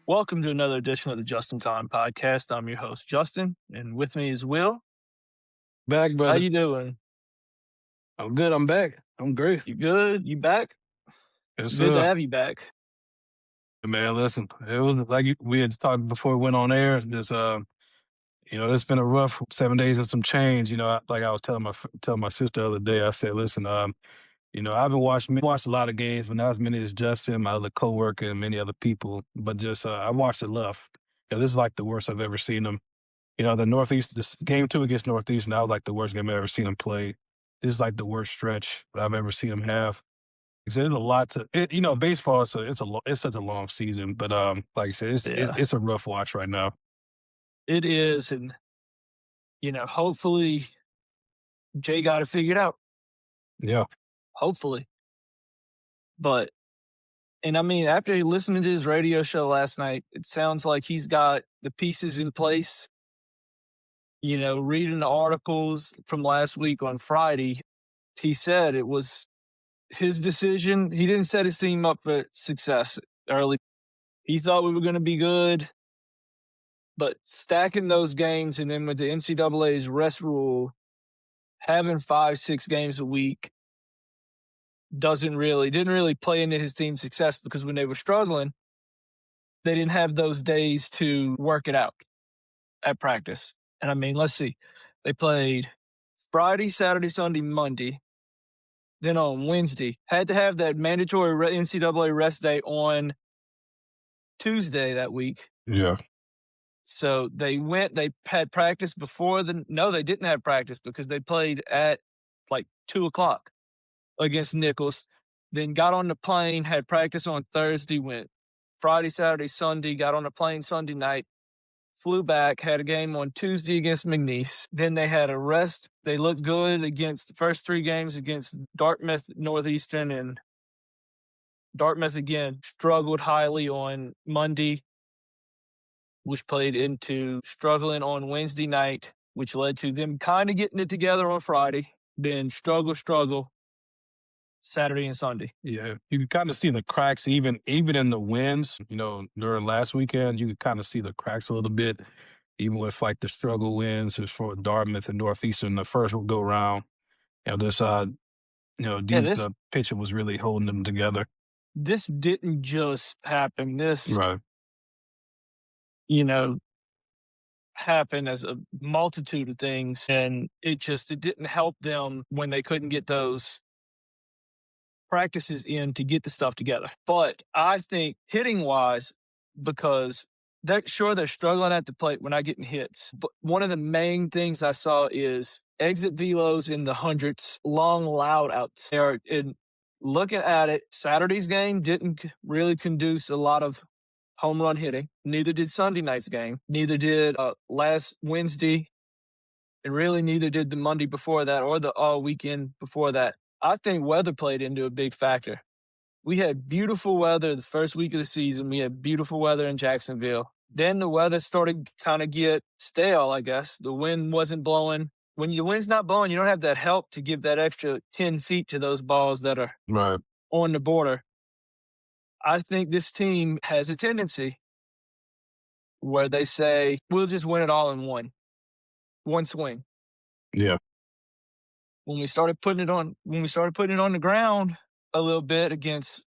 Welcome to another edition of the Justin Time Podcast. I'm your host, Justin, and with me is Will. Back, How brother. you doing? I'm good. I'm back. I'm great. You good? You back? Yes, Good to sir. have you back. Man, listen, it was like we had talked before we went on air. It's been a rough 7 days and some change. Like I was telling my sister the other day, I said, listen, I've been watched a lot of games, but not as many as Justin, my other coworker, and many other people. But just I watched enough. This is like the worst I've ever seen them. The Northeast, this game two against Northeastern, that was like the worst game I've ever seen them play. This is like the worst stretch that I've ever seen them have. It's a lot to it. Baseball it's such a long season, but like I said, Yeah, it's a rough watch right now. it is. And, hopefully Jay got it figured out. Yeah, Hopefully. But, and I mean, after listening to his radio show last night, it sounds like he's got the pieces in place. Reading the articles from last week on Friday, he said it was his decision. He didn't set his team up for success early. He thought we were going to be good, but stacking those games and then with the NCAA's rest rule, having 5-6 games a week didn't really play into his team's success because when they were struggling, they didn't have those days to work it out at practice. And I mean, let's see. They played Friday, Saturday, Sunday, Monday. Then on Wednesday, had to have that mandatory NCAA rest day on Tuesday that week. yeah, So they had practice before no, they didn't have practice because they played at like 2:00 against Nichols. Then got on the plane, had practice on Thursday, went Friday, Saturday, Sunday, got on the plane Sunday night, flew back, had a game on Tuesday against McNeese. Then they had a rest. They looked good against the first 3 games against Dartmouth, Northeastern, and Dartmouth again struggled highly on Monday, which played into struggling on Wednesday night, which led to them kind of getting it together on Friday, then struggle Saturday and Sunday. yeah. You can kind of see the cracks even in the wins. During last weekend, you could kind of see the cracks a little bit, even with like the struggle wins as for Dartmouth and Northeastern the first go round. This Yeah, the pitcher was really holding them together. this didn't just happen. This, Right. happened as a multitude of things, and it didn't help them when they couldn't get those practices in to get the stuff together. But I think hitting wise, because they're struggling at the plate when not getting hits. But one of the main things I saw is exit velos in the hundreds, long, loud outs. And looking at it, Saturday's game didn't really conduce a lot of home run hitting. Neither did Sunday night's game. Neither did last Wednesday. And really neither did the Monday before that or the all weekend before that. I think weather played into a big factor. We had beautiful weather the first week of the season. We had beautiful weather in Jacksonville. Then the weather started to kind of get stale, I guess. The wind wasn't blowing. When the wind's not blowing, you don't have that help to give that extra 10 feet to those balls that are Right. on the border. I think this team has a tendency where they say, we'll just win it all in one swing. Yeah. When we started putting it on the ground a little bit against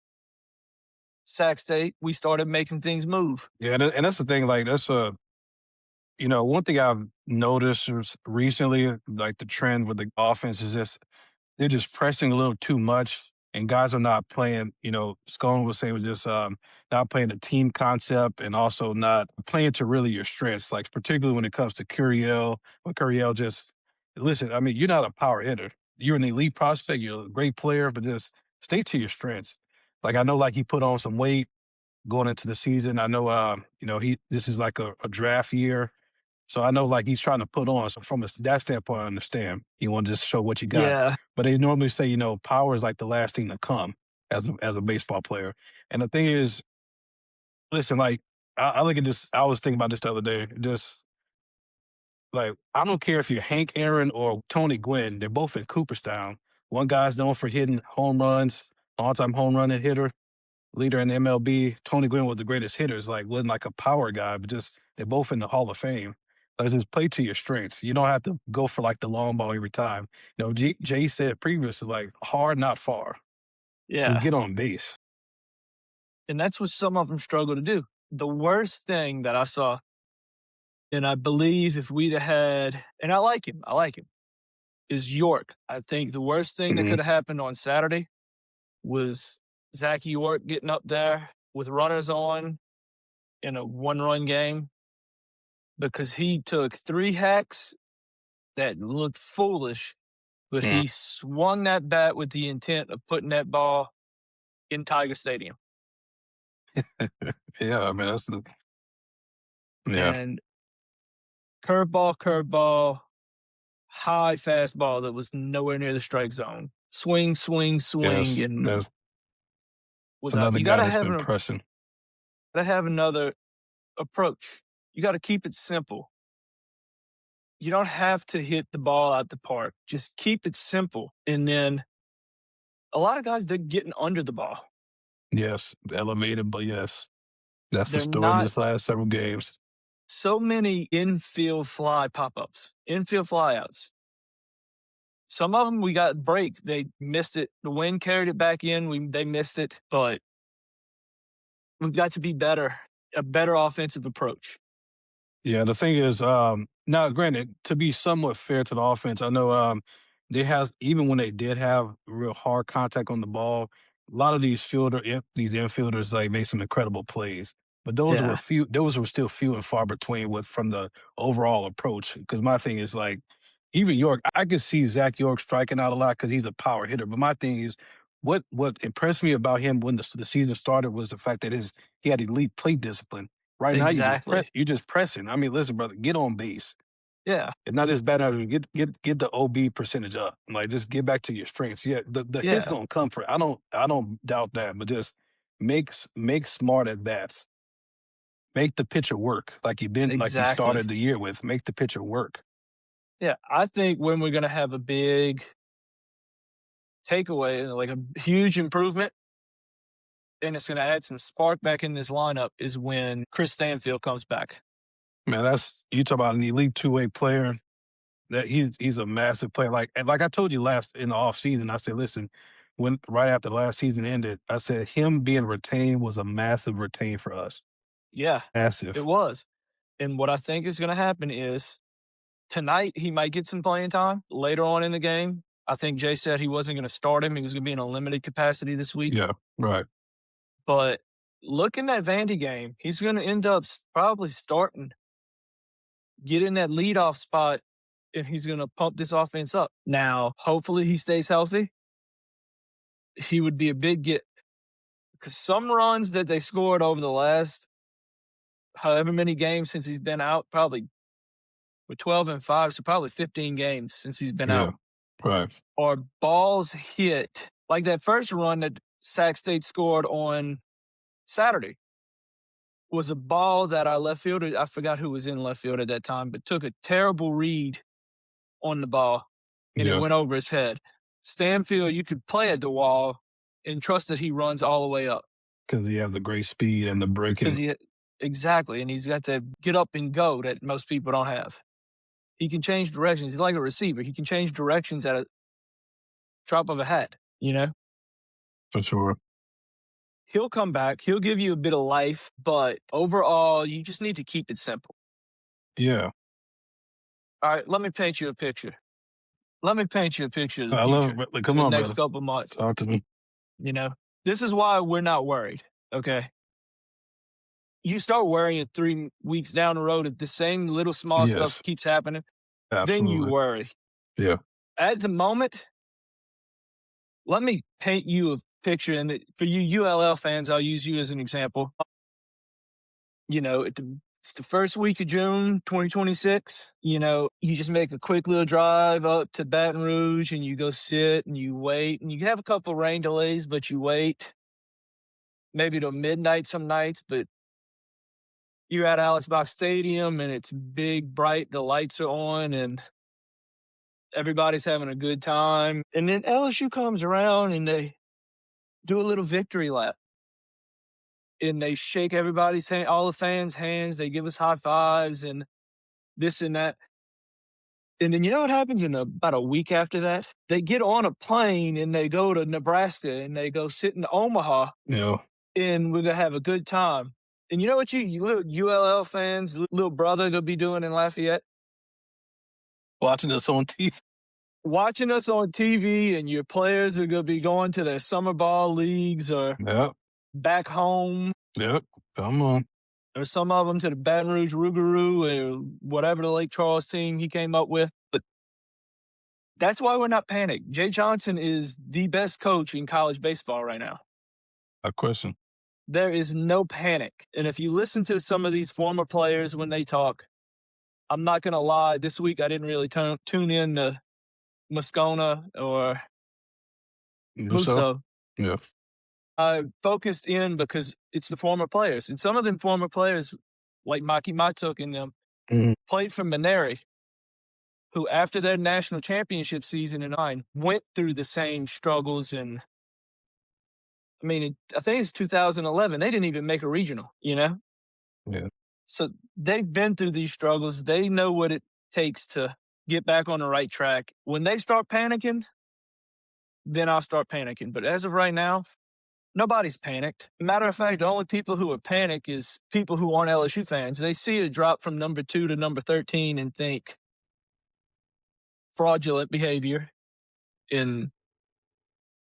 Sac State, we started making things move. Yeah, and that's the thing. Like one thing I've noticed recently, like the trend with the offense is they're just pressing a little too much, and guys are not playing. Scone was saying, just not playing the team concept, and also not playing to really your strengths. Like particularly when it comes to Curiel, but Curiel just listen. I mean, you're not a power hitter. You're an elite prospect. You're a great player, but just stay to your strengths. Like I know, like he put on some weight going into the season. I know, this is like a draft year. So I know like he's trying to put on. So from that standpoint, I understand. You want to just show what you got. Yeah. But they normally say, power is like the last thing to come as a baseball player. And the thing is, listen, like I look at this, I was thinking about this the other day. Just like I don't care if you're Hank Aaron or Tony Gwynn, they're both in Cooperstown. One guy's known for hitting home runs, all-time home run hitter. leader in MLB. Tony Gwynn was the greatest hitters, like wasn't like a power guy, but just they're both in the Hall of Fame. Like just play to your strengths. You don't have to go for like the long ball every time. Jay said previously, like hard, not far. Just Yeah. get on base. And that's what some of them struggle to do. The worst thing that I saw, and I believe if we'd have had, and I like him, is York. I think the worst thing that Hmm. could have happened on Saturday was Zach York getting up there with runners on in a 1-run game because he took 3 hacks that looked foolish, but he swung that bat with the intent of putting that ball in Tiger Stadium. Yeah, I mean yeah, And curveball, high fastball that was nowhere near the strike zone. Swing, swing, swing, yes. and That's was out. another You guy gotta that's have been pressing. another approach. You gotta keep it simple. You don't have to hit the ball out the park. Just keep it simple. And then a lot of guys, they're getting under the ball. Yes, elevated, but yes, that's the They're story in not this last several games. so many infield fly pop-ups, infield flyouts. Some of them we got break. They missed it. The wind carried it back in. They missed it, but we've got to be better, a better offensive approach. Yeah, the thing is, now granted, to be somewhat fair to the offense, I know they have even when they did have real hard contact on the ball, a lot of these infielders like made some incredible plays. But Yeah, those were still few and far between with from the overall approach. Because my thing is like, even York, I could see Zach York striking out a lot because he's a power hitter. But my thing is, what impressed me about him when the season started was the fact that he had elite plate discipline. Right now, exactly. you're just pressing. I mean, listen, brother, get on base. Yeah, It's not just bad average. Get the OB percentage up. Like just get back to your strengths. Yeah, the hits yeah, gonna come for. I don't doubt that, but just make smart at bats. Make the pitcher work like you exactly. started the year with. Make the pitcher work. Yeah, I think when we're gonna have a big takeaway, like a huge improvement, and it's gonna add some spark back in this lineup is when Chris Stanfield comes back. Man, that's you talk about an elite two-way player. That he's a massive player. Like I told you last in the off season, I said, listen, when right after last season ended, I said him being retained was a massive retain for us. Yeah, it Massive. was. And what I think is gonna happen is tonight he might get some playing time later on in the game. I think Jay said he wasn't gonna start him. He was gonna be in a limited capacity this week. Yeah, right. But looking at Vandy game, he's gonna end up probably starting, get in that leadoff spot, and he's gonna pump this offense up. Now, hopefully he stays healthy. He would be a big get because some runs that they scored over the last however many games since he's been out, probably with 12-5, so probably 15 games since he's been Yeah, out, right. are balls hit. Like that first run that Sac State scored on Saturday was a ball that our left fielder, I forgot who was in left field at that time, but took a terrible read on the ball and it Yeah, went over his head. Stanfield, you could play at the wall and trust that he runs all the way up because he has the great speed and the because breaking he exactly, and he's got that get up and go that most people don't have. He can change directions. He's like a receiver. He can change directions at a drop of a hat. You know, for sure. he'll come back. He'll give you a bit of life, but overall, you just need to keep it simple. Yeah, All right, let me paint you a picture. Let me paint you a picture of the I love future it. Like, in come the on, next brother, couple months. talk to me. You know, this is why we're not worried. Okay. You start worrying 3 weeks down the road if the same little small stuff Yes, keeps happening, then you absolutely. worry. Yeah, At the moment, let me paint you a picture. And for you ULL fans, I'll use you as an example. You know, it's the first week of June 2026. You know, you just make a quick little drive up to Baton Rouge and you go sit and you wait and you have a couple rain delays, but you wait maybe till midnight some nights. But you're at Alex Box Stadium and it's big, bright, the lights are on and everybody's having a good time. And then LSU comes around and they do a little victory lap. and they shake everybody's hand, all the fans' hands. They give us high fives and this and that. And then you know what happens in about a week after that? They get on a plane and they go to Nebraska and they go sit in Omaha You know, and we're gonna have a good time. And you know what you little ULL fans, little brother gonna be doing in Lafayette? watching this on TV. Watching us on TV, and your players are gonna be going to their summer ball leagues or Yep, back home, yep. Come on. or some of them to the Baton Rouge Rougarou or whatever the Lake Charles team he came up with. But that's why we're not panicked. Jay Johnson is the best coach in college baseball right now. A question. There is no panic. And if you listen to some of these former players when they talk, I'm not going to lie. This week I didn't really tune in to Moscona or You so? Musso. Yeah. I focused in because it's the former players. And some of them former players, like Maki Matuk and them, Mhm. played for Maneri, who after their national championship season in '09 went through the same struggles. And I mean, I think it's 2011. They didn't even make a regional, you know? Yeah. So they've been through these struggles. They know what it takes to get back on the right track. When they start panicking, then I'll start panicking. But as of right now, nobody's panicked. Matter of fact, the only people who are panicked is people who aren't LSU fans. They see a drop from number 2 to number 13 and think fraudulent behavior. And,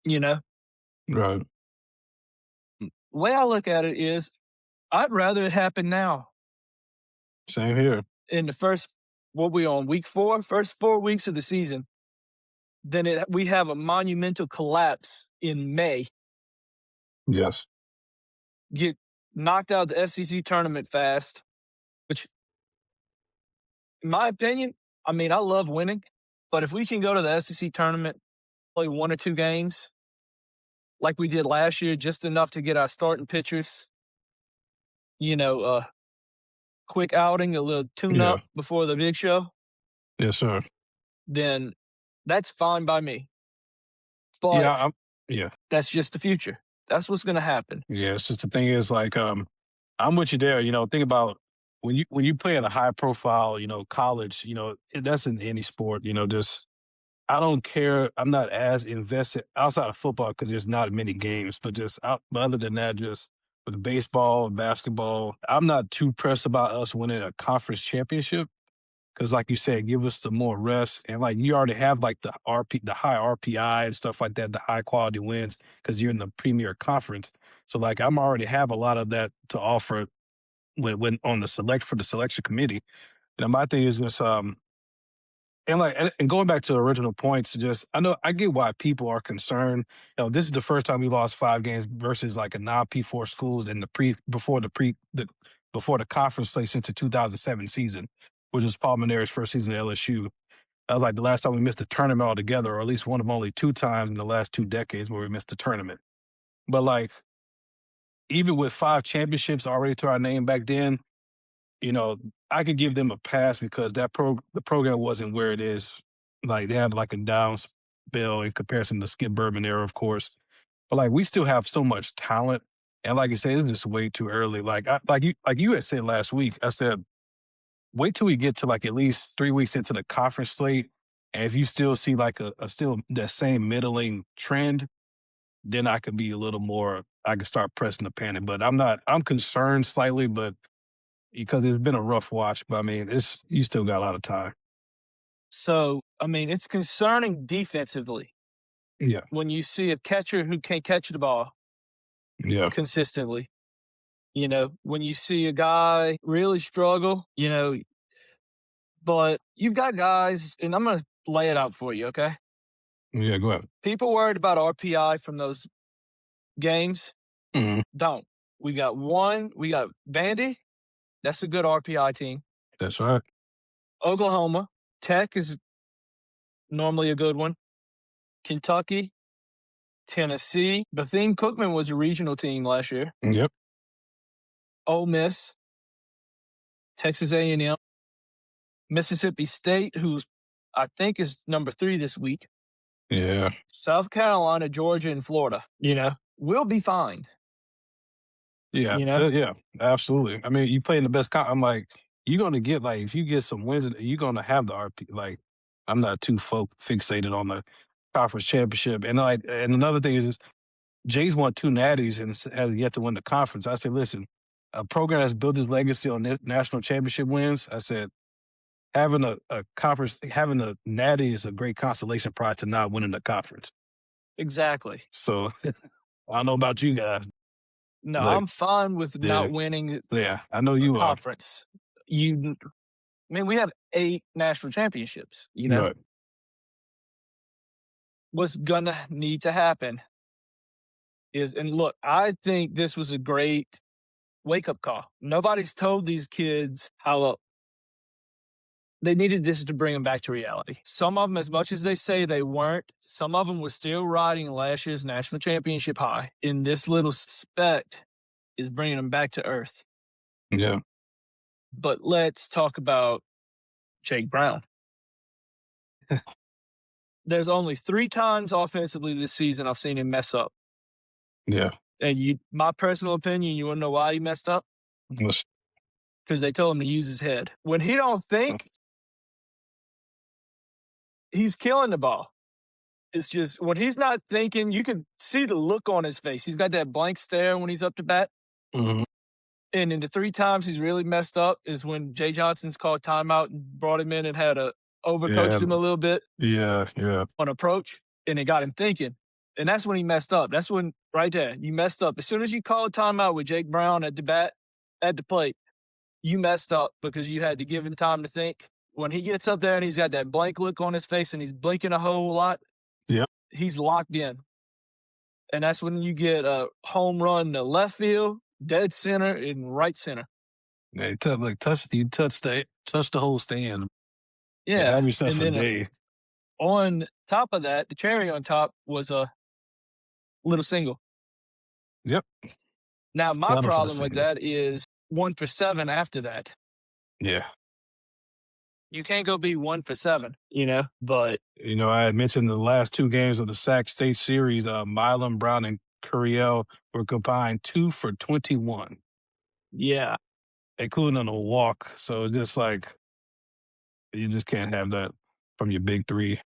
you know, Right. the way I look at it is I'd rather it happen now Same here. in the first, what we on, week 4, first 4 weeks of the season, than we have a monumental collapse in May, Yes. get knocked out of the SEC tournament fast, which, in my opinion, I mean, I love winning, but if we can go to the SEC tournament, play 1 or 2 games like we did last year, just enough to get our starting pitchers, quick outing, a little tune Yeah. up before the big show, Yes, sir. then that's fine by me. But Yeah. Yeah. that's just the future. That's what's going to happen. Yeah. It's just the thing is like, I'm with you there. Think about when you play at a high profile, college, that's in any sport, just I don't care. I'm not as invested outside of football because there's not many games, but but other than that, just with baseball, basketball, I'm not too pressed about us winning a conference championship because, like you said, give us the more rest and like you already have like the high RPI and stuff like that, the high quality wins because you're in the premier conference. So like I'm already have a lot of that to offer when on for the selection committee. And my thing is just and going back to the original points, just I know I get why people are concerned. This is the first time we lost 5 games versus like a non P4 schools in the before the conference play since the 2007 season, which was Paul Maneri's first season at LSU. That was like the last time we missed the tournament altogether, or at least one of only 2 times in the last 2 decades where we missed the tournament. But like even with 5 championships already to our name back then, you know, I could give them a pass because the program wasn't where it is. Like they had like a down spell in comparison to Skip Bourbon era, of course. But like we still have so much talent, and like you said, it's just way too early. Like you had said last week, I said wait till we get to like at least 3 weeks into the conference slate, and if you still see like a still the same middling trend, then I could be a little more. I could start pressing the panic, but I'm not. I'm concerned slightly, but because it's been a rough watch, but I mean, it's you still got a lot of time. So, I mean, it's concerning defensively Yeah, when you see a catcher who can't catch the ball yeah, consistently. When you see a guy really struggle, but you've got guys, and I'm going to lay it out for you, okay? yeah. Go ahead. People worried about RPI from those games. Mhm. Don't. We got Vandy. That's a good RPI team. That's right. Oklahoma. Tech is normally a good one. Kentucky. Tennessee. Bethune Cookman was a regional team last year. Yep. Ole Miss. Texas A&M. Mississippi State, who's I think is number 3 this week. Yeah. South Carolina, Georgia, and Florida. We'll be fine. Yeah, you know? yeah, absolutely. I mean, you play in the best. I'm like, you're gonna get like if you get some wins, you're gonna have the RP. Like, I'm not too fixated on the conference championship. And like, and another thing is, Jay's won two natties and has yet to win the conference. I said, listen, a program that's built its legacy on national championship wins. I said, having a conference, having a natty is a great consolation prize to not winning the conference. Exactly. So I don't know about you guys, No, but I'm fine with yeah, not winning yeah, I know a you are. conference. You I mean, we have 8 national championships, you know? Right. What's gonna need to happen is and look, I think this was a great wake-up call. Nobody's told these kids how they needed this to bring them back to reality. Some of them, as much as they say they weren't, some of them were still riding last year's national championship high, and this little speck is bringing them back to earth. Yeah. But let's talk about Jake Brown. There's only 3 times offensively this season I've seen him mess up. Yeah. And my personal opinion, you wanna know why he messed up? Let's- Because they told him to use his head. When he don't think, he's killing the ball. It's just when he's not thinking, you can see the look on his face. He's got that blank stare when he's up to bat. Mhm. And in the 3 times he's really messed up is when Jay Johnson's called timeout and brought him in and had a Yeah. overcoached him a little bit Yeah. Yeah. on approach, and it got him thinking. And that's when he messed up. That's when right there, you messed up. As soon as you call a timeout with Jake Brown at the bat, at the plate, you messed up because you had to give him time to think. When he gets up there and he's got that blank look on his face and he's blinking a whole lot, Yeah. he's locked in. And that's when you get a home run to left field, dead center, and right center. Hey, touch the whole stand. Yeah, Yeah. have yourself And a then day. on top of that, the cherry on top was a little single. Yep. Now, my Settle for the problem with single. that is 1 for 7 after that. Yeah. You can't go be 1 for 7, you know? But You know, I had mentioned the last two games of the Sac State series, Milam Brown and Curiel were combined 2 for 21, yeah, including on a walk. So it's just like you just can't have that from your big three.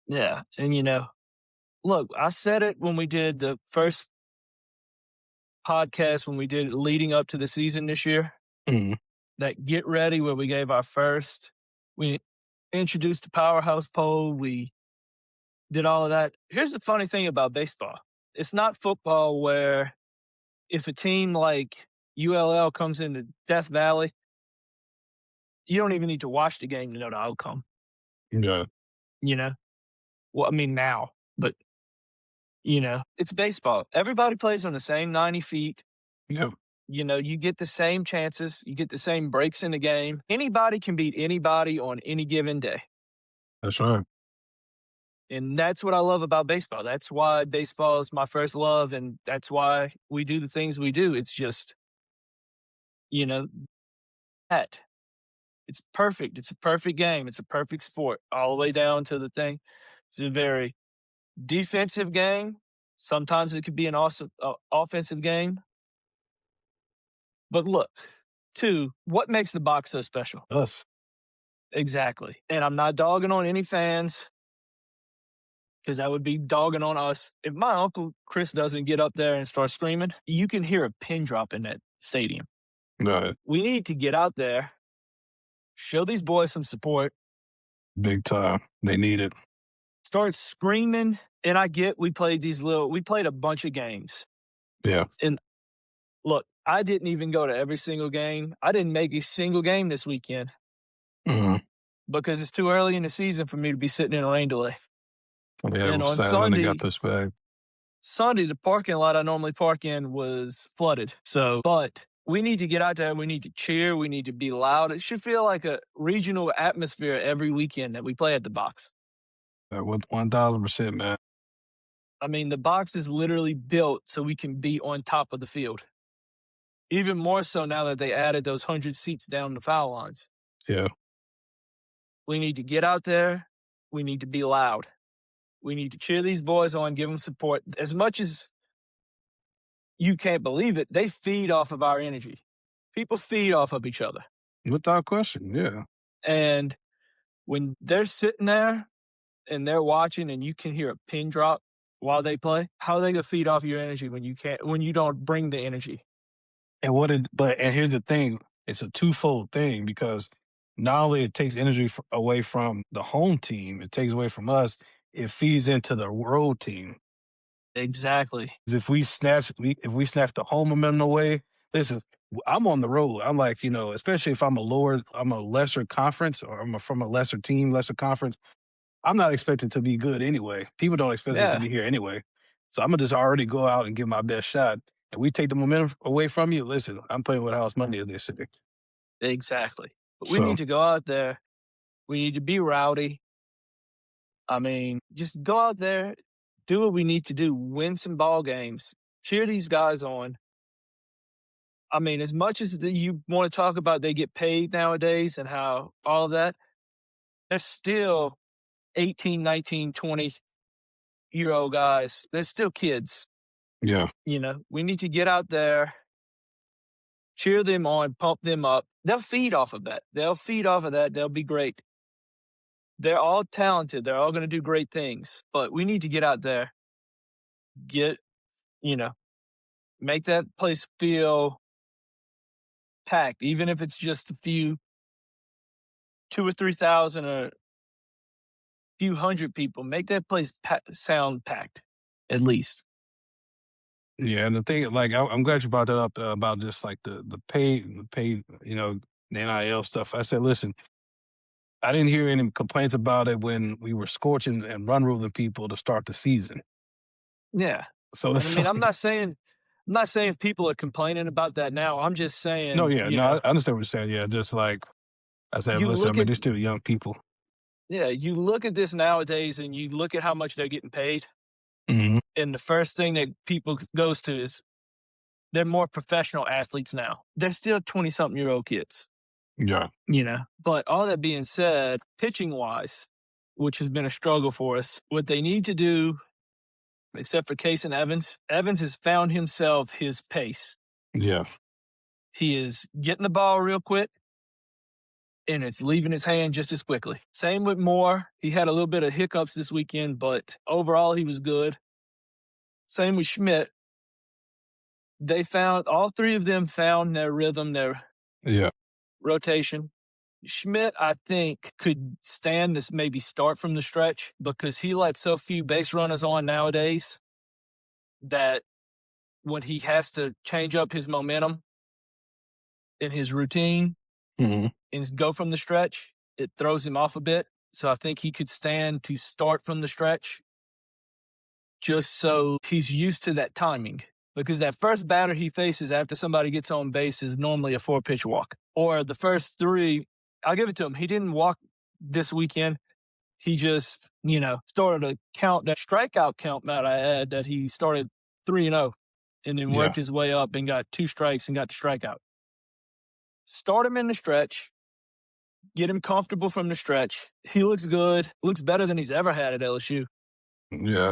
yeah. And, look, I said it when we did the first podcast, when we did it leading up to the season this year, Mhm. that get ready where we gave our first, we introduced the powerhouse poll. We did all of that. Here's the funny thing about baseball. It's not football where if a team like ULL comes into Death Valley, you don't even need to watch the game to know the outcome, Yeah. you know? Well, I mean now, but it's baseball. Everybody plays on the same 90 feet. Yep. You get the same chances, you get the same breaks in the game. Anybody can beat anybody on any given day. That's right. And that's what I love about baseball. That's why baseball is my first love. And that's why we do the things we do. It's just, you know, that it's perfect. It's a perfect game. It's a perfect sport all the way down to the thing. It's a very defensive game. Sometimes it could be an awesome offensive game. But look, too, what makes the box so special? Us. Exactly. And I'm not dogging on any fans because that would be dogging on us. If my uncle Chris doesn't get up there and start screaming, you can hear a pin drop in that stadium. Right. We need to get out there, show these boys some support, Big time. They need it. start screaming. And I get we played a bunch of games. Yeah. And look, I didn't even go to every single game. I didn't make a single game this weekend Mhm. because it's too early in the season for me to be sitting in a rain delay. Yeah, it And was on sad when they got pushed back. Sunday, the parking lot I normally park in was flooded. But we need to get out there. We need to cheer. We need to be loud. It should feel like a regional atmosphere every weekend that we play at the box. 1000%, man. I mean, the box is literally built so we can be on top of the field. Even more so now that they added those 100 seats down the foul lines. Yeah. We need to get out there. We need to be loud. We need to cheer these boys on, give them support. As much as, you can't believe it, they feed off of our energy. People feed off of each other. Without question, yeah. And when they're sitting there and they're watching and you can hear a pin drop while they play, how are they gonna feed off your energy when you don't bring the energy? And here's the thing, it's a twofold thing because not only it takes energy away from the home team, it takes away from us, it feeds into the road team. Exactly. 'Cause if we snatch the home momentum away, listen, I'm on the road. I'm like, especially if I'm a lesser conference or from a lesser team, lesser conference. I'm not expected to be good anyway. People don't expect us to Yeah, be here anyway. So I'm gonna just already go out and give my best shot. And we take the momentum away from you. Listen, I'm playing with house money this city. exactly. But we So need to go out there. We need to be rowdy. I mean, just go out there, do what we need to do, win some ball games, cheer these guys on. I mean, as much as you want to talk about they get paid nowadays and how all of that, they're still 18, 19, 20-year old guys. They're still kids. yeah, We need to get out there, cheer them on, pump them up. They'll feed off of that. They'll feed off of that. They'll be great. They're all talented. They're all going to do great things. But we need to get out there, get, you know, make that place feel packed, even if it's just a few, 2 or 3 thousand or a few hundred people. Make that place sound packed, at least. yeah. And the thing, like, I'm glad you brought that up about just like the pay, the NIL stuff. I said, listen, I didn't hear any complaints about it when we were scorching and run ruling people to start the season. Yeah. So And I it's mean, like, I'm not saying people are complaining about that now. I'm just no, saying, yeah, no, I understand what you're saying. Yeah, just like I said, you listen, I look mean, at they're still young people. you look at this nowadays and you look at how much they're getting paid, Hmm. and the first thing that people goes to is they're more professional athletes now. They're still 20-something-year-old kids, Yeah, But all that being said, pitching wise, which has been a struggle for us, what they need to do, except for Case and Evans has found himself his pace. yeah, He is getting the ball real quick and it's leaving his hand just as quickly. Same with Moore. He had a little bit of hiccups this weekend, but overall he was good. Same with Schmidt. All three of them found their rhythm, their yeah, rotation. Schmidt, I think, could stand this maybe start from the stretch because he lets so few base runners on nowadays that when he has to change up his momentum in his routine hmm, and go from the stretch, it throws him off a bit. So I think he could stand to start from the stretch just so he's used to that timing. Because that first batter he faces after somebody gets on base is normally a 4-pitch walk. Or the first three, I'll give it to him. He didn't walk this weekend. He just, started a count, that strikeout count, might I add, that he started 3-0 and then yeah, worked his way up and got 2 strikes and got the strikeout. Start him in the stretch, get him comfortable from the stretch. He looks good, looks better than he's ever had at LSU. yeah.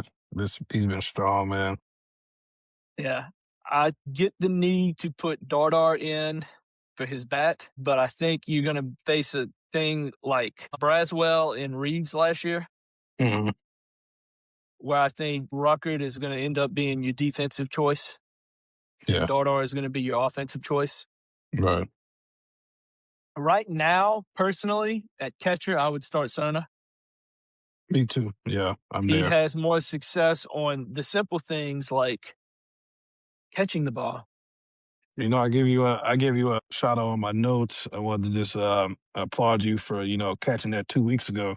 He's been strong, man. Yeah. I get the need to put Dardar in for his bat, but I think you're going to face a thing like Braswell and Reeves last year, Hmm. where I think Ruckert is going to end up being your defensive choice and Yeah, Dardar is going to be your offensive choice. right. Right now, personally, at catcher, I would start Sona. Me too. Yeah, I'm He there. has more success on the simple things like catching the ball. I give you a shout out on my notes. I wanted to just applaud you for catching that 2 weeks ago.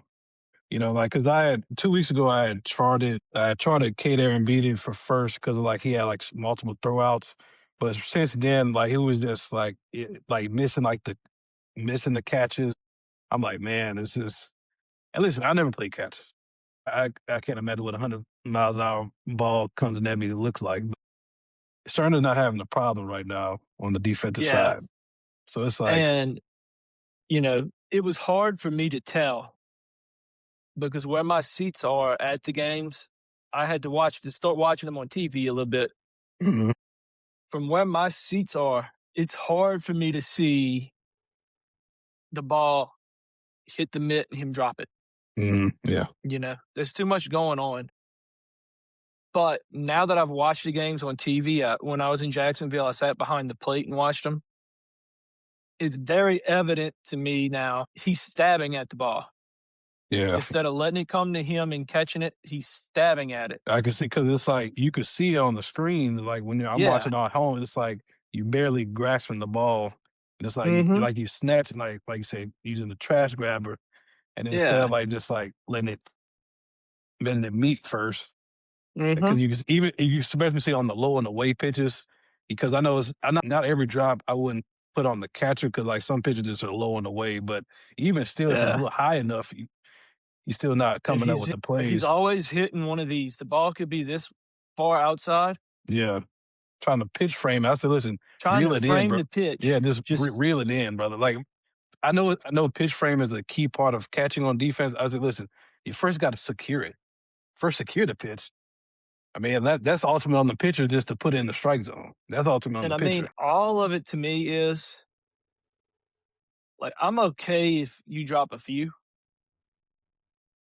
Like because I had 2 weeks ago I had charted Kate Aaron beating for first because like he had like multiple throwouts, but since then like he was just like missing the catches. I'm like, man, this is. And listen, I never played catches. I can't imagine what 100 miles an hour ball comes at me looks like. Cerner's not having a problem right now on the defensive Yeah. side. So it's like, And, it was hard for me to tell because where my seats are at the games, I had to start watching them on TV a little bit. mhm, from where my seats are, it's hard for me to see the ball hit the mitt and him drop it. Yeah. There's too much going on. But now that I've watched the games on TV, when I was in Jacksonville, I sat behind the plate and watched them. It's very evident to me now he's stabbing at the ball. Yeah. Instead of letting it come to him and catching it, he's stabbing at it. I can see because it's like you could see it on the screen. Like I'm Yeah. watching on home, it's like you barely grasping the ball. And it's Mhm. like you snatching like you say using the trash grabber, and instead Yeah. of like just like letting it meet first, because Mhm. you just even you especially see on the low and away pitches, because I know not every drop I wouldn't put on the catcher because like some pitches just are low and away, but even still, if it's a Yeah. little high enough, you still not And coming up with the he's plays. always hitting one of these. The ball could be this far outside, Yeah, trying to pitch frame. I said, listen, trying reel to it in, frame bro. the Yeah, pitch. just Just reel it in, brother. Like I know pitch frame is a key part of catching on defense. I said, listen, you first got to secure it. First, secure the pitch. I mean, that's ultimately on the pitcher just to put it in the strike zone. That's ultimately on and the I mean, pitcher. all of it to me is like I'm okay if you drop a few,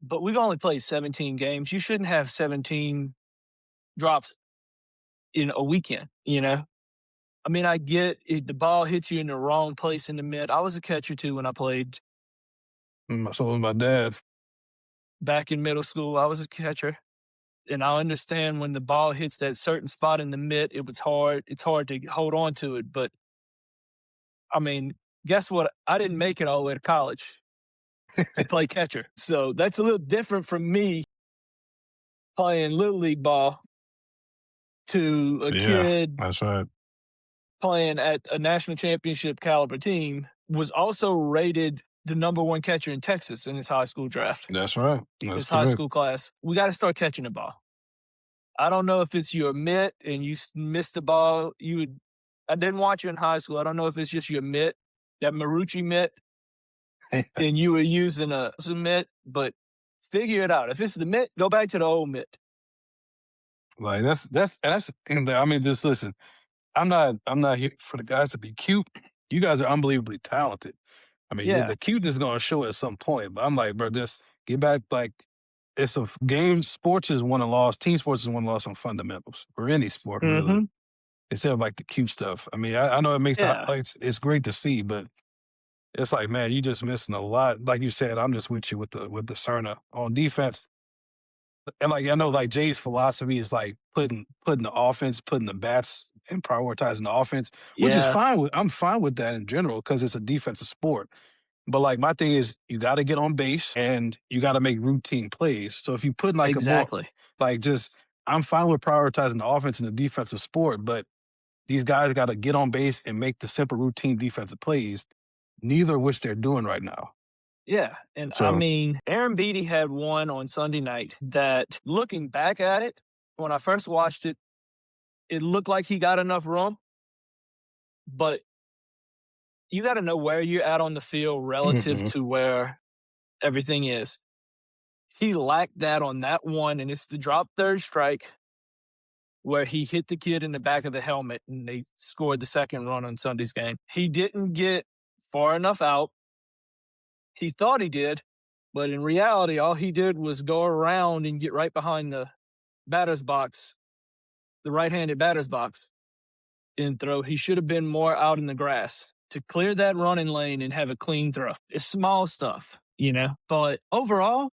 but we've only played 17 games. You shouldn't have 17 drops in a weekend. I mean, I get it, the ball hits you in the wrong place in the mid. I was a catcher too when I played So was my dad. back in middle school. I was a catcher. And I understand when the ball hits that certain spot in the mid, it was hard. It's hard to hold on to it. But I mean, guess what? I didn't make it all the way to college to play catcher. So that's a little different from me playing little league ball to a Yeah, kid that's right. playing at a national championship caliber team, was also rated the number one catcher in Texas in his high school draft, That's right. That's his high correct. school class. We got to start catching the ball. I don't know if it's your mitt and you missed the ball. I didn't watch you in high school. I don't know if it's just your mitt, that Marucci mitt, and you were using a mitt, but figure it out. If it's the mitt, go back to the old mitt. Like that's. And I mean, just listen. I'm not here for the guys to be cute. You guys are unbelievably talented. I mean, Yeah, the cuteness is going to show at some point. But I'm like, bro, just get back. Like, it's a game. Sports is won and lost. Team sports is won and lost on fundamentals for any sport, really. mhm, Instead of like the cute stuff. I mean, I know it makes the yeah, highlights. It's great to see, but it's like, man, you just missing a lot. Like you said, I'm just with you with the Cerna on defense. And like I know, like Jay's philosophy is like putting the offense, putting the bats, and prioritizing the offense, which is yeah, fine with. I'm fine with that in general because it's a defensive sport. But like my thing is, you got to get on base and you got to make routine plays. So if you put like a more exactly. like just, I'm fine with prioritizing the offense in the defensive sport, but these guys got to get on base and make the simple routine defensive plays. Neither of which they're doing right now. Yeah, and I So mean, Aaron Beatty had one on Sunday night that, looking back at it, when I first watched it, it looked like he got enough room, but you got to know where you're at on the field relative mhm, to where everything is. He lacked that on that one, and it's the drop third strike where he hit the kid in the back of the helmet and they scored the second run on Sunday's game. He didn't get far enough out. He thought he did, but in reality, all he did was go around and get right behind the batter's box, the right handed batter's box, and throw. He should have been more out in the grass to clear that running lane and have a clean throw. It's small stuff. But overall,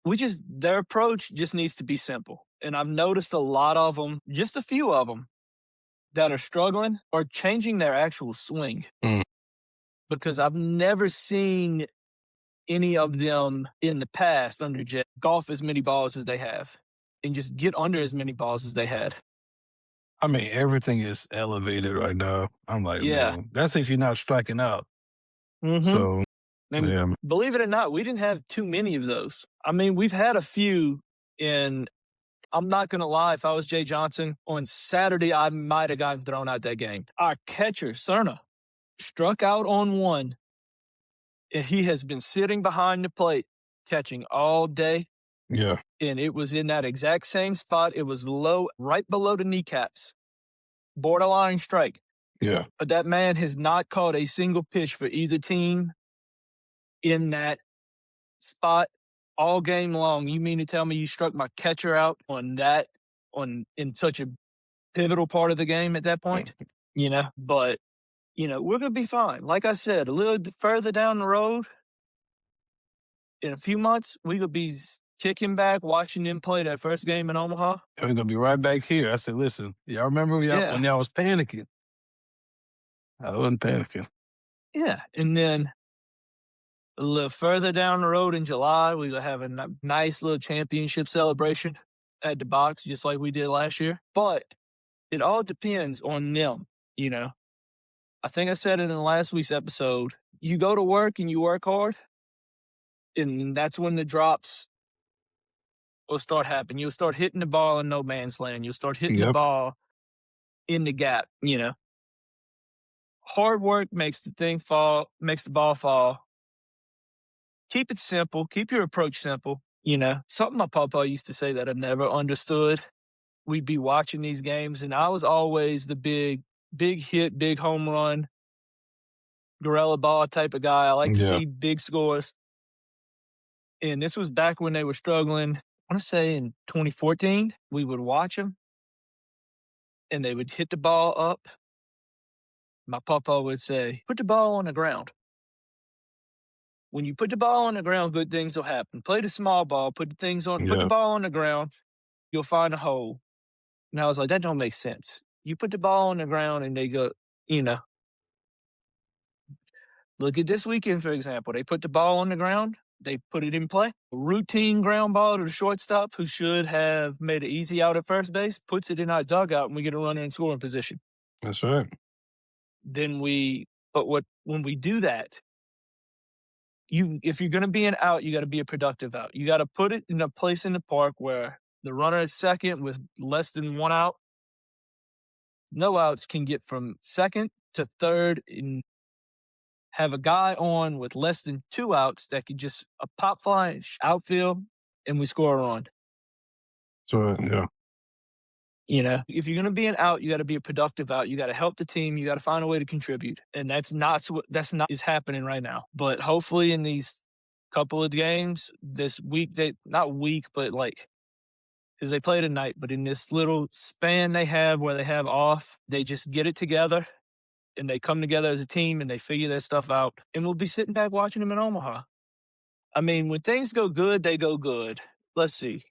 their approach just needs to be simple. And I've noticed a lot of them, just a few of them, that are struggling are changing their actual swing mm. because I've never seen any of them in the past under Jet golf as many balls as they have and just get under as many balls as they had. I mean, everything is elevated right now. I'm like, Yeah. man, that's if you're not striking out. Mm-hmm. So And yeah, believe it or not, we didn't have too many of those. I mean, we've had a few, and I'm not going to lie. If I was Jay Johnson on Saturday, I might have gotten thrown out that game. Our catcher, Cerna, struck out on one, and he has been sitting behind the plate catching all day. yeah, And it was in that exact same spot. It was low, right below the kneecaps, borderline strike. Yeah. But that man has not caught a single pitch for either team in that spot all game long. You mean to tell me you struck my catcher out on in such a pivotal part of the game at that point? But we're gonna be fine. Like I said, a little further down the road, in a few months, we could be kicking back, watching them play that first game in Omaha. And we're gonna be right back here. I said, listen, y'all remember Yeah, when y'all was panicking? I wasn't panicking. yeah. And then a little further down the road in July, we will have a nice little championship celebration at the box, just like we did last year. But it all depends on them. You know, I think I said it in last week's episode. You go to work and you work hard, and that's when the drops will start happening. You'll start hitting the ball in no man's land. You'll start hitting the Yep. ball in the gap. Hard work makes the thing fall, makes the ball fall. Keep it simple. Keep your approach simple. Something my papa used to say that I've never understood. We'd be watching these games, and I was always the big hit, big home run, gorilla ball type of guy. I like to Yeah. see big scores. And this was back when they were struggling. I want to say in 2014, we would watch them, and they would hit the ball up. My papa would say, "Put the ball on the ground. When you put the ball on the ground, good things will happen. Play the small ball, put the Yeah. ball on the ground, you'll find a hole." And I was like, that don't make sense. You put the ball on the ground and they go, you know, look at this weekend, for example. They put the ball on the ground, they put it in play. A routine ground ball to the shortstop who should have made it easy out at first base, puts it in our dugout and we get a runner in scoring position. That's right. When we do that, if you're going to be an out, you got to be a productive out. You got to put it in a place in the park where the runner is second with less than one out. No outs can get from second to third and have a guy on with less than two outs that could just a pop fly outfield and we score a run. So yeah. If you're going to be an out, you got to be a productive out. You got to help the team. You got to find a way to contribute, and that's not is happening right now. But hopefully, in these couple of games this week, they not week, but like because they play tonight, but in this little span they have where they have off, they just get it together and they come together as a team and they figure their stuff out. And we'll be sitting back watching them in Omaha. I mean, when things go good, they go good. Let's see.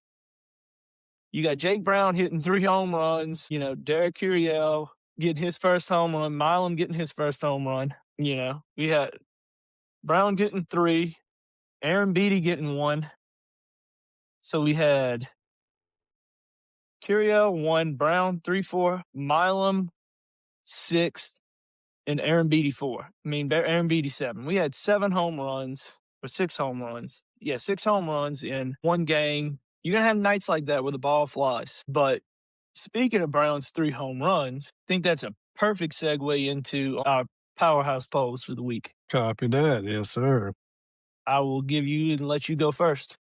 You got Jake Brown hitting 3 home runs, Derek Curiel getting his first home run, Milam getting his first home run. We had Brown getting 3, Aaron Beatty getting 1. So we had Curiel 1, Brown 3-4, Milam 6, and Aaron Beatty 4. Aaron Beatty 7. We had 7 home runs or 6 home runs. Yeah, 6 home runs in one game. You're going to have nights like that where the ball flies. But speaking of Brown's 3 home runs, I think that's a perfect segue into our powerhouse polls for the week. Copy that. Yes, sir. I will give you and let you go first.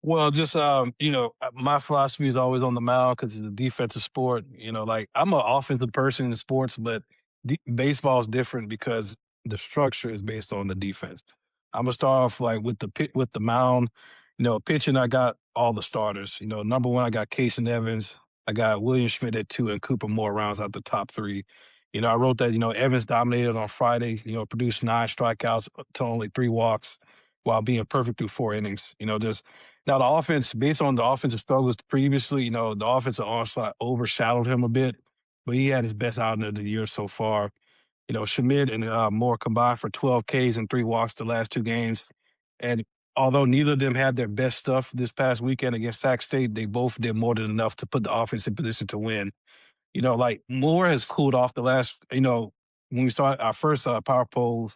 Well, just my philosophy is always on the mound because it's a defensive sport. Like I'm an offensive person in sports, but baseball is different because the structure is based on the defense. I'm gonna start off like with the mound. Pitching, I got all the starters. Number one, I got Casey Evans. I got William Schmidt at 2, and Cooper Moore rounds out the top 3. I wrote that. Evans dominated on Friday. Produced 9 strikeouts to only 3 walks, while being perfect through 4 innings. Just now the offense, based on the offensive struggles previously, the offensive onslaught overshadowed him a bit, but he had his best outing of the year so far. Schmidt and Moore combined for 12 Ks and 3 walks the last 2 games. And although neither of them had their best stuff this past weekend against Sac State, they both did more than enough to put the offense in position to win. Like Moore has cooled off the last, when we started our first power polls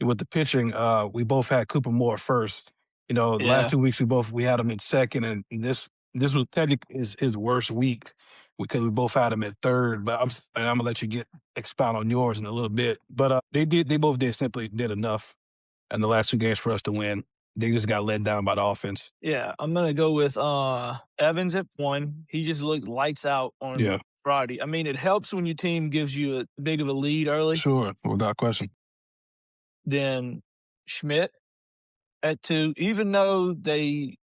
with the pitching, we both had Cooper Moore first. The last Yeah. 2 weeks we had him in second, and this was technically his worst week because we both had him at third. But I'm gonna let you expound on yours in a little bit. But they both simply did enough in the last 2 games for us to win. They just got let down by the offense. Yeah, I'm gonna go with Evans at 1. He just looked lights out on Yeah. Friday. I mean, it helps when your team gives you a big of a lead early. Sure, without question. Then Schmidt at 2, even though they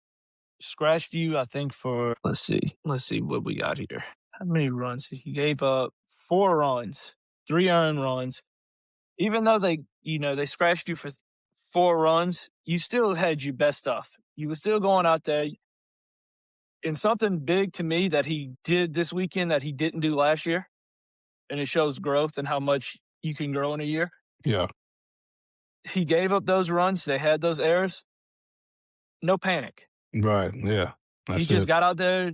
scratched you, I think for let's see what we got here. How many runs? He gave up 4 runs, 3 earned runs. Even though they scratched you for 4 runs, you still had your best stuff. You were still going out there. And something big to me that he did this weekend that he didn't do last year, and it shows growth and how much you can grow in a year. Yeah, He gave up those runs. They had those errors. No panic. right. Yeah, He that's just it. got out there,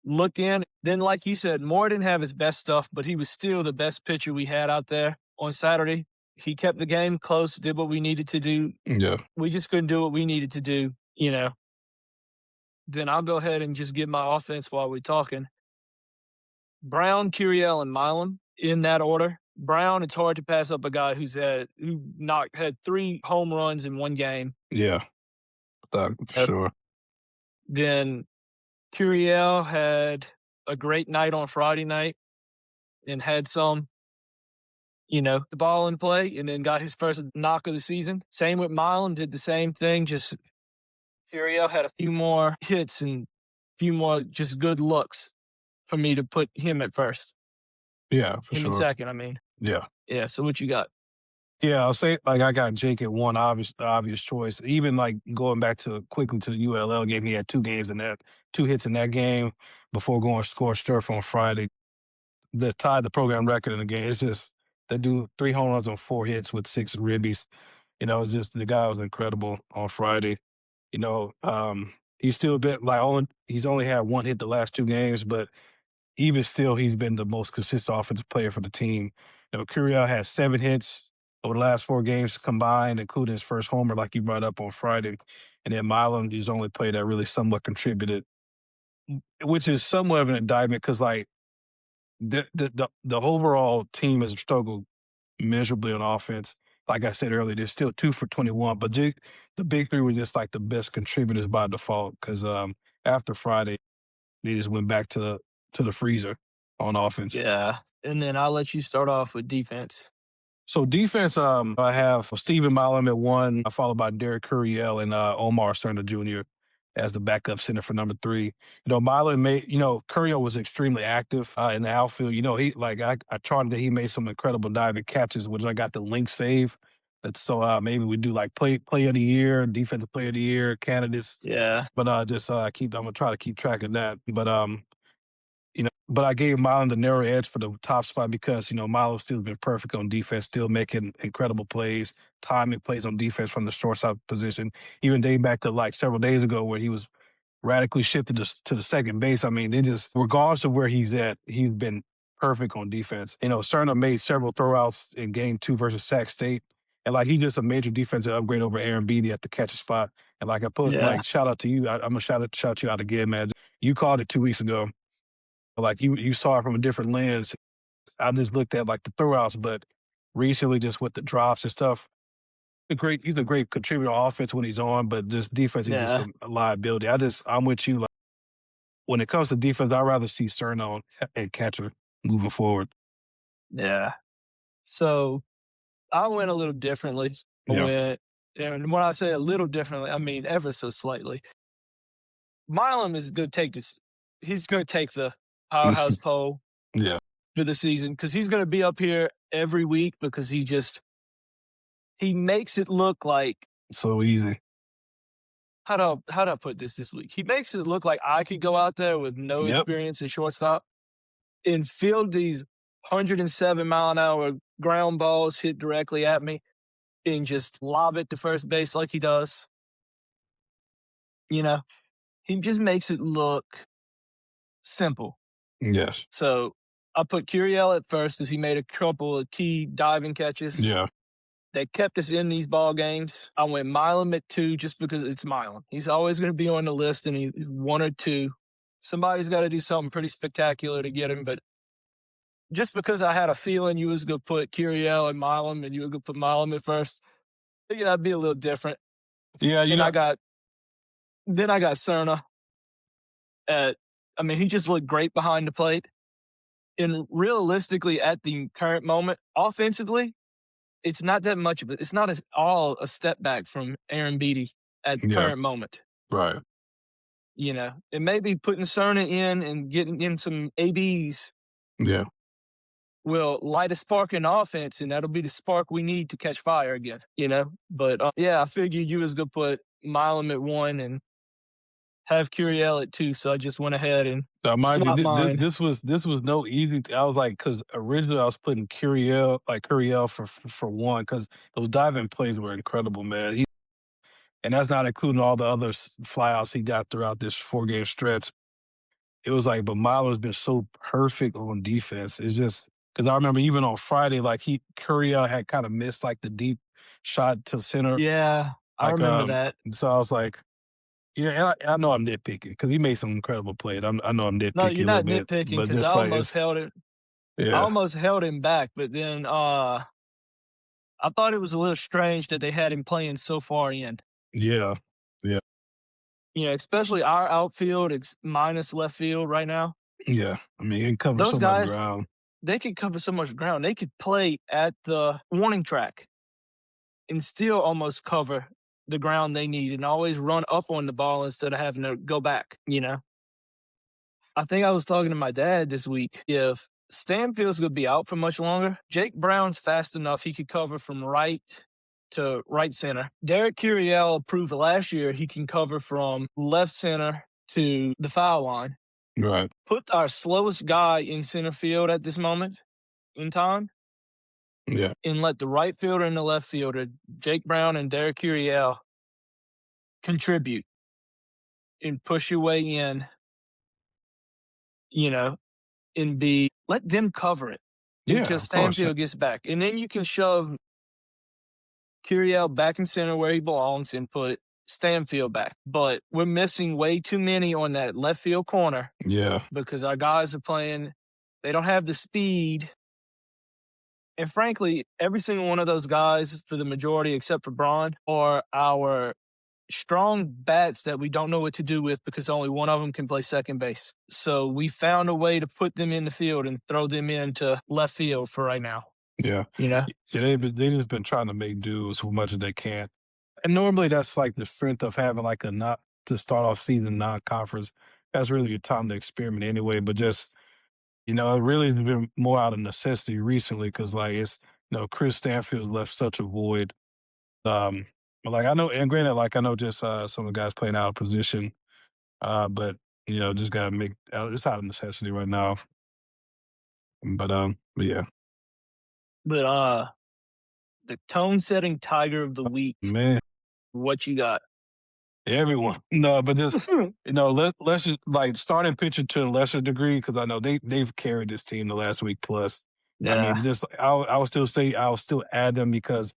looked in. Then, like you said, Moore didn't have his best stuff, but he was still the best pitcher we had out there on Saturday. He kept the game close, did what we needed to do. Yeah, We just couldn't do what we needed to do. Then I'll go ahead and just give my offense while we're talking. Brown, Curiel, and Milam in that order. Brown, it's hard to pass up a guy who had 3 home runs in one game. yeah, that, sure. Then Curiel had a great night on Friday night and had the ball in play and then got his first knock of the season. Same with Milam, did the same thing. Just Curiel had a few more hits and a few more just good looks for me to put him at first. Yeah, for Him in sure. second, I mean. Yeah. Yeah, so what you got? Yeah, I'll say like I got Jake at one obvious choice. Even like going back to quickly to the ULL game, he had 2 games in that, 2 hits in that game before going score sturf on Friday. That tied the program record in the game. It's just that dude 3 home runs on 4 hits with 6 ribbies. It's just the guy was incredible on Friday. He's still a bit like he's only had 1 hit the last 2 games, but even still, he's been the most consistent offensive player for the team. Curiel has 7 hits over the last 4 games combined, including his first homer, like you brought up on Friday. And then Milam, he's the only player that really somewhat contributed, which is somewhat of an indictment because, like, the overall team has struggled miserably on offense. Like I said earlier, they're still 2 for 21, but the big three were just like the best contributors by default because after Friday, they just went back to the freezer on offense. Yeah. And then I'll let you start off with defense. So defense, I have Stephen Milam at 1, followed by Derek Curiel and Omar Cerna Jr. as the backup center for number 3. Milam Curiel was extremely active in the outfield. I charted that he made some incredible diving catches when I got the link save. That's so maybe we do like play of the year, defensive player of the year candidates. Yeah. But I'm gonna try to keep track of that. But I gave Milam the narrow edge for the top spot because, Milo's still been perfect on defense, still making incredible plays, timing plays on defense from the shortstop position, even dating back to like several days ago where he was radically shifted to the second base. I mean, they just, regardless of where he's at, he's been perfect on defense. Cerna made several throwouts in game 2 versus Sac State. And like, he just a major defensive upgrade over Aaron Beatty at the catcher spot. And like I put, Yeah. like, shout out to you. I'm going to shout you out again, man. You called it 2 weeks ago. Like you saw it from a different lens. I just looked at like the throwouts, but recently just with the drops and stuff, he's a great contributor on offense when he's on, but this defense is just Yeah. a liability. I'm with you. Like when it comes to defense, I'd rather see Cerna on and catcher moving forward. Yeah. So I went a little differently. Yeah. And when I say a little differently, I mean ever so slightly. Milam is going to take this. He's going to take the powerhouse pole Yeah. for the season because he's going to be up here every week because he makes it look like So easy. how do I put this week? He makes it look like I could go out there with no Yep. experience at shortstop and field these 107-mile-an-hour ground balls hit directly at me and just lob it to first base like he does. He just makes it look simple. Yes. So I put Curiel at first as he made a couple of key diving catches. Yeah. That kept us in these ball games. I went Milam at 2 just because it's Milam. He's always going to be on the list, and he's 1 or 2. Somebody's got to do something pretty spectacular to get him, but just because I had a feeling you was going to put Curiel and Milam and you were going to put Milam at first, I figured I'd be a little different. Yeah. Then I got Cerna he just looked great behind the plate. And realistically, at the current moment, offensively, it's not that much of it. It's not as all a step back from Aaron Beatty at Yeah, current moment. right. It may be putting Cerna in and getting in some ABs Yeah. will light a spark in offense, and that'll be the spark we need to catch fire again. But yeah, I figured you was gonna put Milam at 1 and have Curiel at 2, so I just went ahead and Now, mind you, swap mine. this was no easy. I was like, because originally I was putting Curiel for one, because those diving plays were incredible, man. And that's not including all the other flyouts he got throughout this 4 game stretch. It was like, but Milo's been so perfect on defense. It's just because I remember even on Friday, like Curiel had kind of missed like the deep shot to center, Yeah, I like remember that. So I was like, yeah, and I know I'm nitpicking because he made some incredible plays. I know I'm No, nitpicking you're a little not bit, nitpicking but because just like it's I yeah, almost held him back, but then I thought it was a little strange that they had him playing so far in. yeah, yeah, Especially our outfield minus left field right now. yeah. I mean, he covered Those so much guys, ground. they could cover so much ground. They could play at the warning track and still almost cover the ground they need and always run up on the ball instead of having to go back. I think I was talking to my dad this week. If Stanfield's going to be out for much longer, Jake Brown's fast enough he could cover from right to right center. Derek Curiel proved last year he can cover from left center to the foul line. Right. Put our slowest guy in center field at this moment in time Yeah. and let the right fielder and the left fielder, Jake Brown and Derek Curiel, contribute and push your way in, you know, and let them cover it Yeah. until Of course. Stanfield gets back. And then you can shove Curiel back in center where he belongs and put Stanfield back. But we're missing way too many on that left field corner Yeah. because our guys are playing, they don't have the speed. And frankly, every single one of those guys, for the majority except for Braun, are our strong bats that we don't know what to do with because only one of them can play second base. So we found a way to put them in the field and throw them into left field for right now. Yeah. You know? Yeah. They just been trying to make do as much as they can. And normally that's like the strength of having like a not to start off season non-conference. That's really a time to experiment anyway. But just it really has been more out of necessity recently because like Chris Stanfield's left such a void. Um, but like I know, and granted, like I know just some of the guys playing out of position. But just gotta make it's out of necessity right now. But yeah, But the tone setting tiger of the week, man. what you got? Everyone. No, but just let's just, like starting pitching to a lesser degree because I know they've carried this team the last week plus. I Yeah. mean, this I would still say I'll still add them because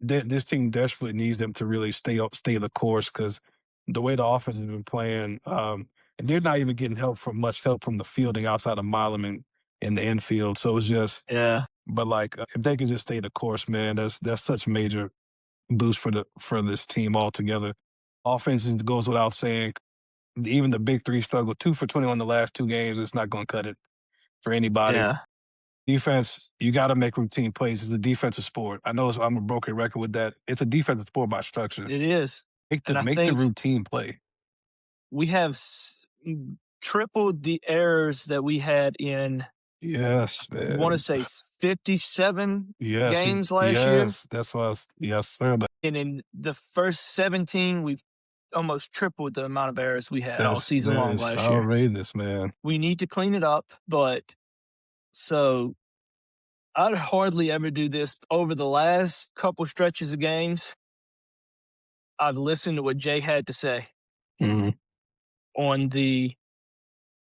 this team desperately needs them to really stay the course because the way the offense has been playing, and they're not even getting much help from the fielding outside of Milam and in the infield. So it's just, Yeah. but like if they can just stay the course, man, that's such a major boost for this team altogether. Offense goes without saying. Even the big three struggle. 2 for 21 the last 2 games. It's not going to cut it for anybody. Yeah. Defense, you got to make routine plays. It's a defensive sport. I know I'm a broken record with that. It's a defensive sport by structure. It is. And I Make the think routine play. we have tripled the errors that we had in, Yes, I want to man. say 57 Yes, games last year. yes. That's what I was. Yes, sir. And in the first 17, we've almost tripled the amount of errors we had all season That long is last year. outrageous, man. We need to clean it up, but so I'd hardly ever do this. Over the last couple stretches of games, I've listened to what Jay had to say Mhm. on the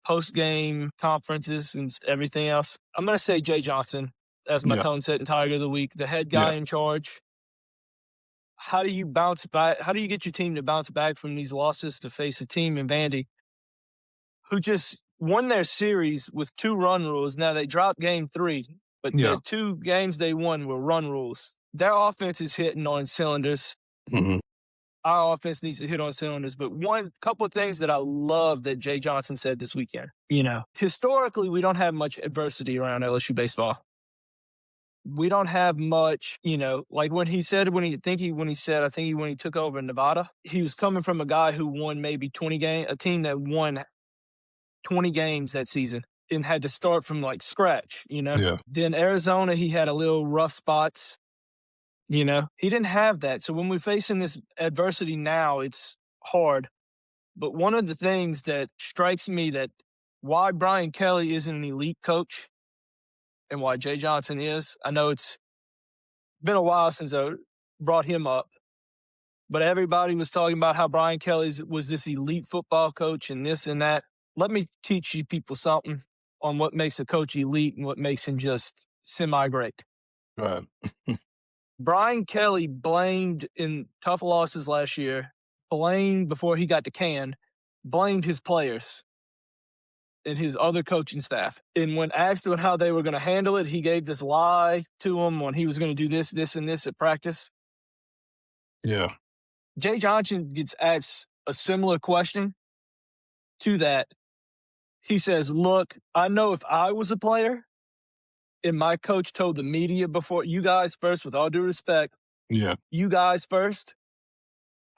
post-game conferences and everything else. I'm going to say Jay Johnson as my Yeah, tone-setting Tiger of the week, the head guy yeah, in charge. How do you bounce back? How do you get your team to bounce back from these losses to face a team in Vandy who just won their series with 2 run rules? Now they dropped game 3, but their yeah. 2 games they won were run rules. Their offense is hitting on cylinders. Mhm. our offense needs to hit on cylinders. But one couple of things that I love that Jay Johnson said this weekend. Historically, we don't have much adversity around LSU baseball. We don't have much, like when he took over in Nevada, he was coming from a guy who won maybe 20 games, a team that won 20 games that season and had to start from like scratch. Yeah. Then Arizona, he had a little rough spots. He didn't have that. So when we're facing this adversity now, it's hard. But one of the things that strikes me that why Brian Kelly isn't an elite coach and why Jay Johnson is, I know it's been a while since I brought him up, but everybody was talking about how Brian Kelly was this elite football coach and this and that. Let me teach you people something on what makes a coach elite and what makes him just semi-great. Right. Brian Kelly blamed in tough losses last year, blamed before he got to Can, blamed his players and his other coaching staff. And when asked on how they were going to handle it, he gave this lie to them when he was going to do this, this, and this at practice. Yeah. Jay Johnson gets asked a similar question to that. He says, look, I know if I was a player and my coach told the media before, you guys first, with all due respect, Yeah. you guys first,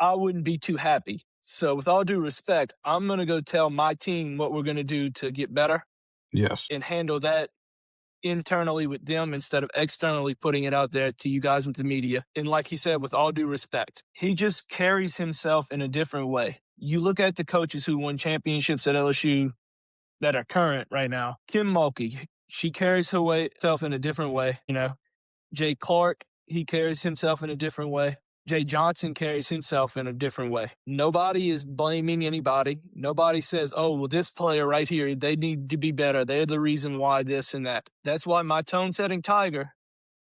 I wouldn't be too happy. So with all due respect, I'm going to go tell my team what we're going to do to get better Yes. and handle that internally with them instead of externally putting it out there to you guys with the media. And like he said, with all due respect, he just carries himself in a different way. You look at the coaches who won championships at LSU that are current right now. Kim Mulkey, she carries herself in a different way. Jay Clark, he carries himself in a different way. Jay Johnson carries himself in a different way. Nobody is blaming anybody. Nobody says, oh, well, this player right here, they need to be better. They're the reason why this and that. That's why my tone-setting tiger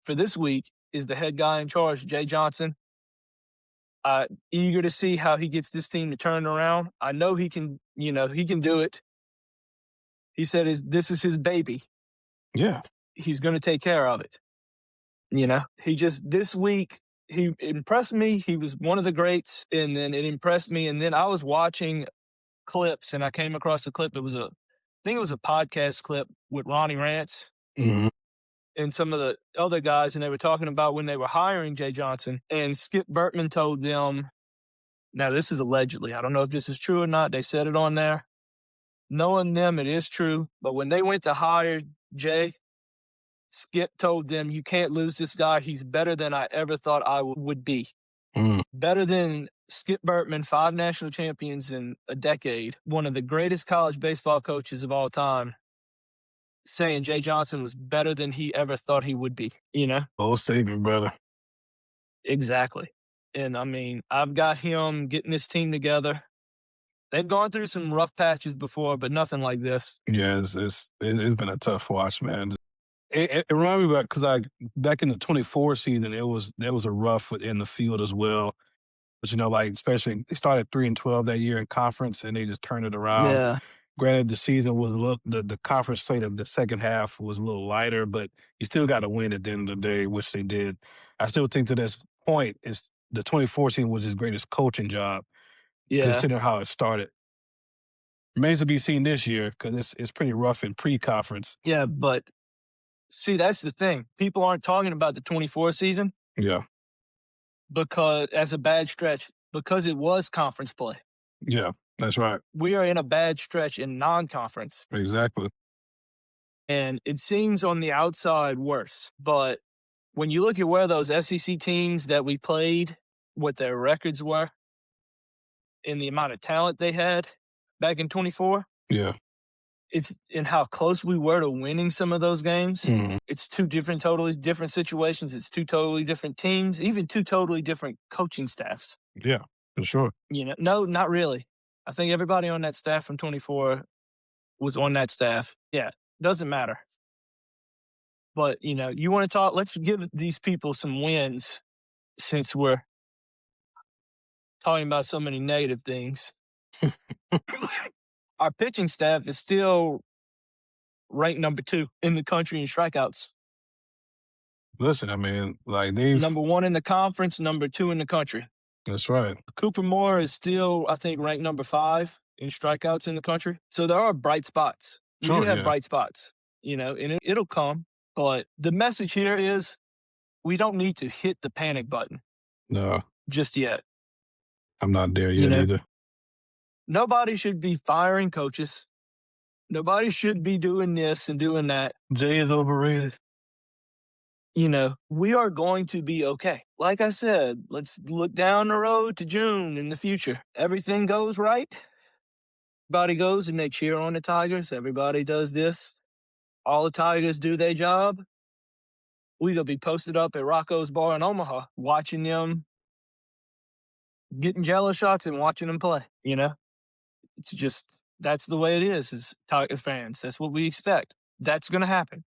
for this week is the head guy in charge, Jay Johnson. Eager to see how he gets this team to turn around. I know he can do it. He said this is his baby. Yeah. He's going to take care of it. This week, he impressed me. He was one of the greats, and then it impressed me. And then I was watching clips, and I came across a clip. I think it was a podcast clip with Ronnie Rance Mm-hmm. and some of the other guys, and they were talking about when they were hiring Jay Johnson. And Skip Bertman told them, now this is allegedly, I don't know if this is true or not. They said it on there. Knowing them, it is true. But when they went to hire Jay, Skip told them, you can't lose this guy. He's better than I ever thought I would be. Mm. Better than Skip Bertman, 5 national champions in a decade, one of the greatest college baseball coaches of all time, saying Jay Johnson was better than he ever thought he would be, Old statement, brother. Exactly. And I mean, I've got him getting this team together. They've gone through some rough patches before, but nothing like this. Yeah, it's been a tough watch, man. It reminded me about because back in the 24 season, there was a rough in the field as well. But like especially they started 3-12 that year in conference, and they just turned it around. Yeah. Granted, the season was the conference slate of the second half was a little lighter, but you still got to win at the end of the day, which they did. I still think to this point, is the 24 season was his greatest coaching job, Yeah. considering how it started. Remains to be seen this year because it's pretty rough in pre-conference. Yeah, but see, that's the thing. People aren't talking about the 24 season Yeah, because as a bad stretch, because it was conference play. yeah, that's right. We are in a bad stretch in non-conference. Exactly. And it seems on the outside worse. But when you look at where those SEC teams that we played, what their records were, and the amount of talent they had back in 24, Yeah. it's in how close we were to winning some of those games. Mhm. It's totally different situations. It's 2 totally different teams, even 2 totally different coaching staffs. Yeah, for sure. No, not really. I think everybody on that staff from 24 was on that staff. Yeah, doesn't matter. But, you want to talk, let's give these people some wins since we're talking about so many negative things. Our pitching staff is still ranked number 2 in the country in strikeouts. Listen, I mean, like they've Number 1 in the conference, number 2 in the country. That's right. Cooper Moore is still, I think, ranked number 5 in strikeouts in the country. So there are bright spots. We do Sure, have yeah. bright spots, and it'll come. But the message here is we don't need to hit the panic button No, just yet. I'm not there You yet know, either. nobody should be firing coaches. Nobody should be doing this and doing that. Jay is overrated. We are going to be okay. Like I said, let's look down the road to June in the future. Everything goes right. Everybody goes and they cheer on the Tigers. Everybody does this. All the Tigers do their job. We gonna be posted up at Rocco's Bar in Omaha, watching them getting jello shots and watching them play. It's just that's the way it is as Tiger fans. That's what we expect. That's gonna happen.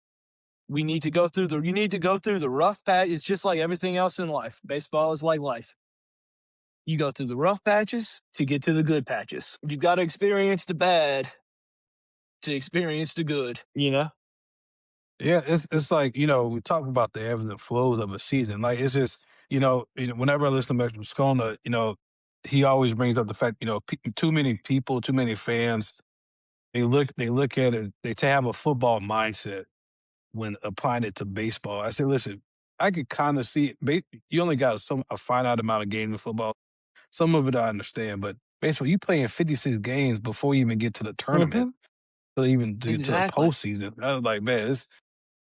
We need to go through the you need to go through the rough patch. It's just like everything else in life. Baseball is like life. You go through the rough patches to get to the good patches. You've got to experience the bad to experience the good. Yeah, it's like, we talk about the ebbs and flows of a season. Like it's just, whenever I listen to Mr. Moscona, he always brings up the fact, too many people, too many fans, they look at it, they have a football mindset when applying it to baseball. I said, listen, I could kind of see you only got a finite amount of games in football. Some of it I understand, but baseball, you play in 56 games before you even get to the tournament, Hmm. so even to get to the Exactly. postseason. I was like, man, it's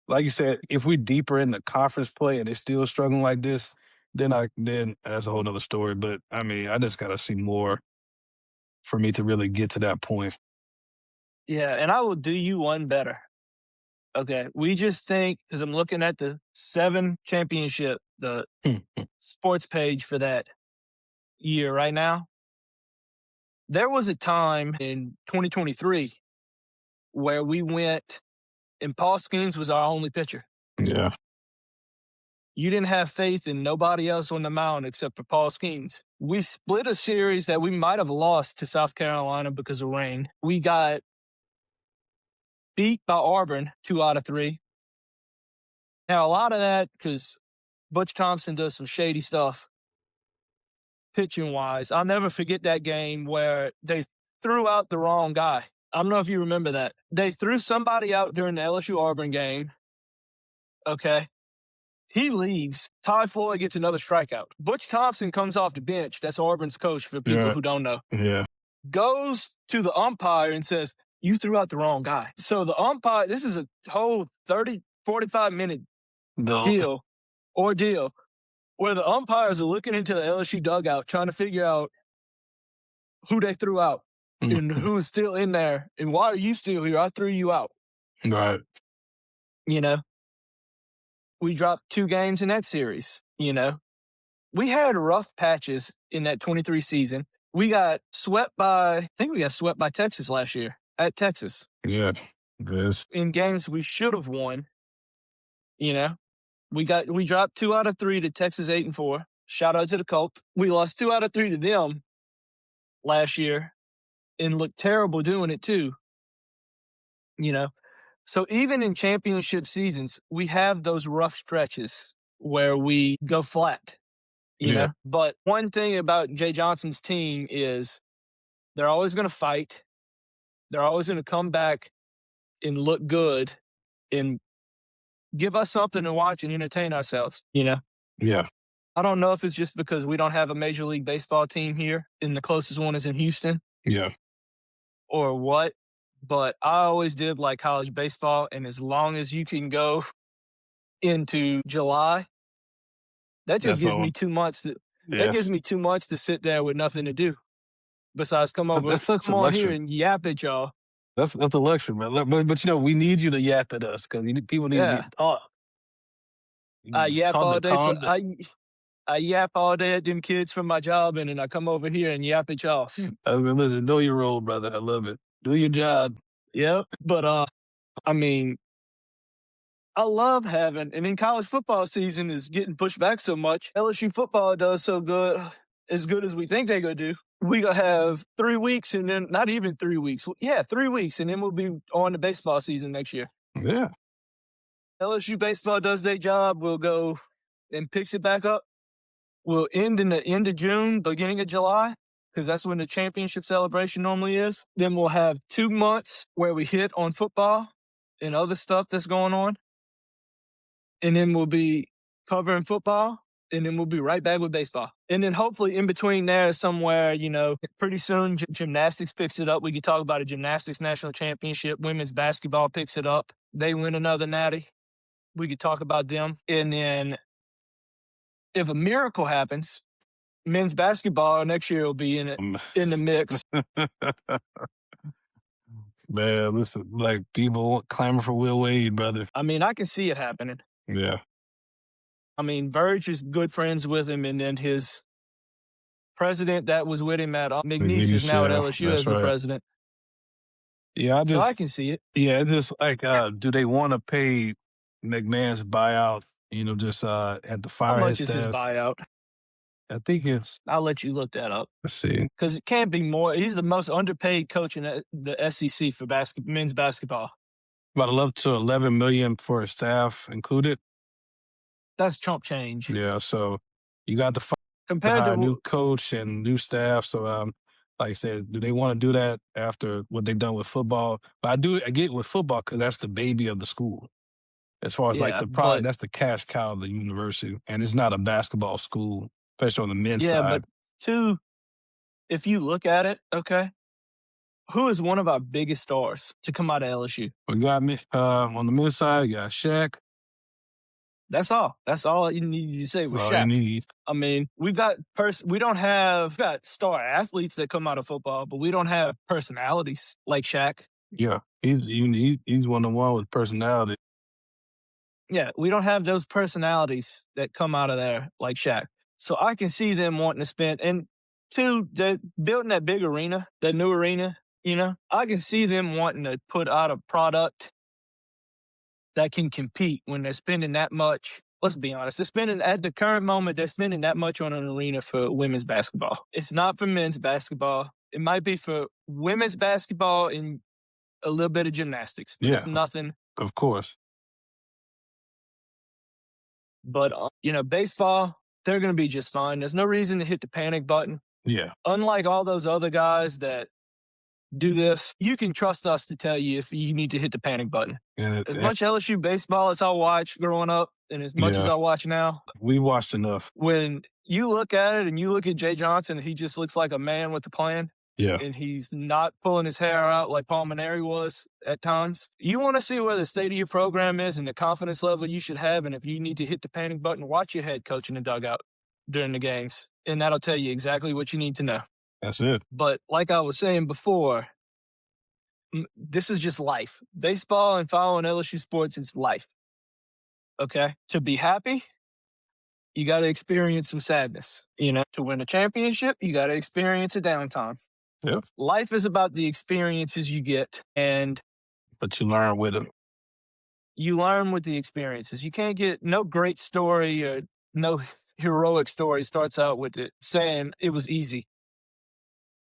like you said, if we're deeper in the conference play and they're still struggling like this, then that's a whole nother story. But I mean, I just gotta see more for me to really get to that point. Yeah, and I will do you one better. Okay, we just think because I'm looking at the 7 championship, the sports page for that year right now. There was a time in 2023 where we went and Paul Skeens was our only pitcher. Yeah, You didn't have faith in nobody else on the mound except for Paul Skeens. We split a series that we might have lost to South Carolina because of rain. We got beat by Auburn 2 out of 3. Now, a lot of that because Butch Thompson does some shady stuff pitching wise. I'll never forget that game where they threw out the wrong guy. I don't know if you remember that. They threw somebody out during the LSU Auburn game. Okay. He leaves. Ty Floyd gets another strikeout. Butch Thompson comes off the bench. That's Auburn's coach for people yeah, who don't know. yeah. Goes to the umpire and says, "You threw out the wrong guy." So the umpire, this is a whole 30, 45-minute No. ordeal, where the umpires are looking into the LSU dugout trying to figure out who they threw out and who's still in there and why are you still here? I threw you out. Right. You know, we dropped 2 games in that series. We had rough patches in that 23 season. I think we got swept by Texas last year at Texas Yeah. This. in games we should have won. You know, we dropped 2 out of 3 to Texas 8-4. Shout out to the Colts. We lost 2 out of 3 to them last year and looked terrible doing it too. You know, so even in championship seasons, we have those rough stretches where we go flat. Yeah. But one thing about Jay Johnson's team is they're always going to fight. They're always going to come back and look good and give us something to watch and entertain ourselves. Yeah. I don't know if it's just because we don't have a Major League Baseball team here and the closest one is in Houston Yeah. or what, but I always did like college baseball. And as long as you can go into July, that just That's gives all. me 2 months. That gives Yes. me 2 months to sit there with nothing to do besides That's such a come on here luxury. and yap at y'all. That's a luxury, man. But we need you to yap at us because people need to be Yeah. taught. I It's yap taught all to day calm down. I yap all day at them kids from my job and then I come over here and yap at y'all. I was gonna listen. Know your role, brother. I love it. Do your job. Yep. But I mean, I love having and then college football season is getting pushed back so much. LSU football does so good, as good as we think they're gonna do. We gonna have 3 weeks and then not even 3 weeks. Yeah, 3 weeks, and then we'll be on the baseball season next year. Yeah. LSU baseball does their job, we'll go and picks it back up. will end in the end of June, beginning of July, because that's when the championship celebration normally is. Then we'll have 2 months where we hit on football and other stuff that's going on. And then we'll be covering football. And then we'll be right back with baseball. And then hopefully in between there somewhere, pretty soon gymnastics picks it up. We could talk about a gymnastics national championship. Women's basketball picks it up. They win another natty. We could talk about them. And then if a miracle happens, men's basketball next year will be in the mix. Man, listen, like people clamor for Will Wade, brother. I mean, I can see it happening. Yeah. I mean, Verge is good friends with him, and then his president that was with him at McNeese is now at LSU That's as the right. president. Yeah, So I can see it. yeah, it's just like, do they want to pay McMahon's buyout? Just had to How fire much his is his staff. buyout? I think it's. I'll let you look that up Let's see. because it can't be more. He's the most underpaid coach in the SEC for men's basketball. About up to 11 million for his staff included. That's chump change. Yeah, so you got to compared hire a new to coach and new staff. So, like I said, do they want to do that after what they've done with football? But I get with football because that's the baby of the school. As far as like yeah, the product, but that's the cash cow of the university, and it's not a basketball school, especially on the men's yeah, but side. two, if you look at it, okay, who is one of our biggest stars to come out of LSU? We got me on the men's side. You got Shaq. That's all. That's all you need to say That's with all you Shaq. need. I mean, we got star athletes that come out of football, but we don't have personalities like Shaq. Yeah, he's one of the one with personality. Yeah, we don't have those personalities that come out of there like Shaq. So I can see them wanting to spend. And two, they're building that big arena, that new arena. I can see them wanting to put out a product that can compete when they're spending that much. Let's be honest. They're spending at the current moment. They're spending that much on an arena for women's basketball. It's not for men's basketball. It might be for women's basketball and a little bit of gymnastics, but it's nothing. Of course. But baseball, they're going to be just fine. There's no reason to hit the panic button. Yeah. Unlike all those other guys that do this, you can trust us to tell you if you need to hit the panic button. As much LSU baseball as I watched growing up and as much as I watch now, we watched enough. When you look at it and you look at Jay Johnson, he just looks like a man with a plan. Yeah. And he's not pulling his hair out like Palmineri was at times. You want to see where the state of your program is and the confidence level you should have. And if you need to hit the panic button, watch your head coach in the dugout during the games. And that'll tell you exactly what you need to know. That's it. But like I was saying before, this is just life. Baseball and following LSU sports is life. Okay? To be happy, you got to experience some sadness. To win a championship, you got to experience a downtime. Yeah. Life is about the experiences you get, but you learn with them. You learn with the experiences. You can't get no great story or no heroic story starts out with it saying it was easy.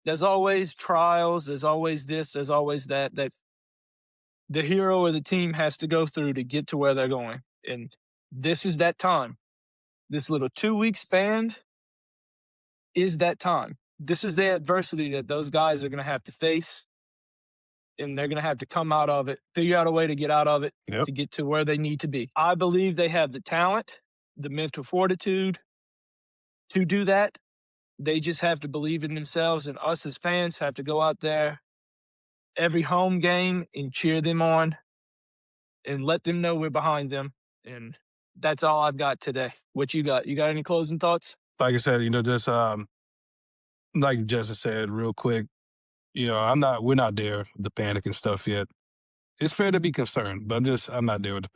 There's always trials. There's always this. There's always that the hero of the team has to go through to get to where they're going. And this is that time. This little 2-week span is that time. This is the adversity that those guys are going to have to face. And they're going to have to come out of it, figure out a way to get out of it, to get to where they need to be. I believe they have the talent, the mental fortitude to do that. They just have to believe in themselves, and us as fans have to go out there every home game and cheer them on and let them know we're behind them. And that's all I've got today. What you got? You got any closing thoughts? Like I said, just like Justin said, real quick, we're not there with the panic and stuff yet. It's fair to be concerned, but I'm not there with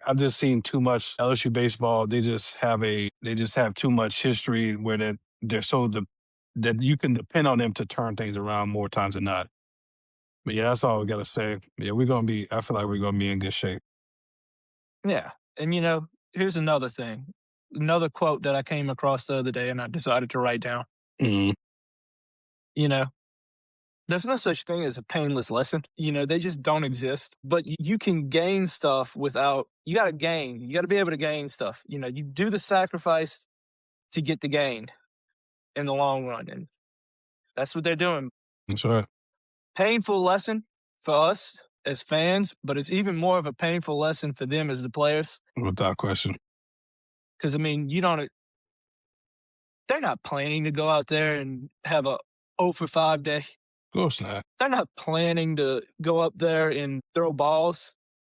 I've just seen too much LSU baseball. They just have too much history where they're that you can depend on them to turn things around more times than not. But yeah, that's all we got to say. Yeah, I feel like we're going to be in good shape. Yeah. And here's another thing, another quote that I came across the other day and I decided to write down. Mm-hmm. There's no such thing as a painless lesson. They just don't exist. But you can gain stuff you got to gain. You got to be able to gain stuff. You do the sacrifice to get the gain in the long run. And that's what they're doing. That's right. Painful lesson for us as fans, but it's even more of a painful lesson for them as the players. Without question. Because, I mean, they're not planning to go out there and have a 0 for 5 day. Of course not. They're not planning to go up there and throw balls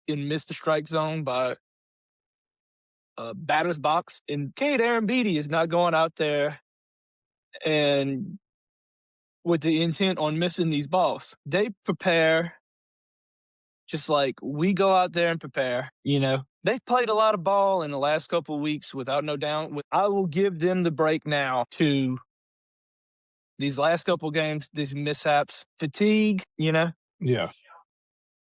and miss the strike zone by a batter's box. And Cade Arambidi is not going out there and with the intent on missing these balls. They prepare just like we go out there and prepare. They've played a lot of ball in the last couple of weeks without no doubt. I will give them the break now to these last couple of games, these mishaps, fatigue, Yeah.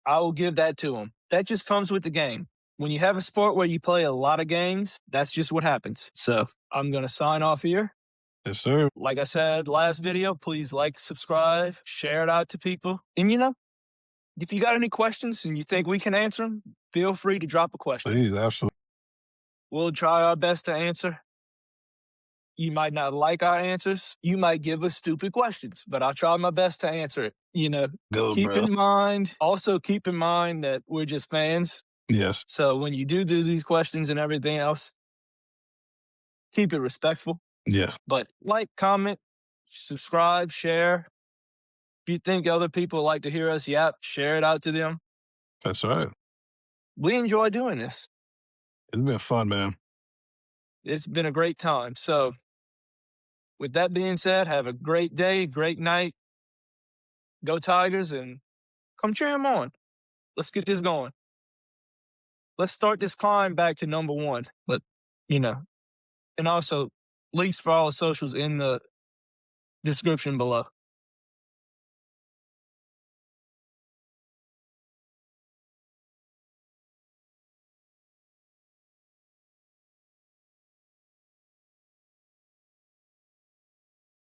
I will give that to them. That just comes with the game. When you have a sport where you play a lot of games, that's just what happens. So I'm going to sign off here. Yes, sir. Like I said last video, please like, subscribe, share it out to people. And if you got any questions and you think we can answer them, feel free to drop a question. Please, absolutely. We'll try our best to answer. You might not like our answers. You might give us stupid questions, but I'll try my best to answer it. Go, Keep bro. in mind that we're just fans. Yes. So when you do these questions and everything else, keep it respectful. Yes. But like, comment, subscribe, share. If you think other people like to hear us yap, share it out to them. That's right. We enjoy doing this. It's been fun, man. It's been a great time. So with that being said, have a great day, great night. Go Tigers and come cheer them on. Let's get this going. Let's start this climb back to number 1. But, and also links for all the socials in the description below.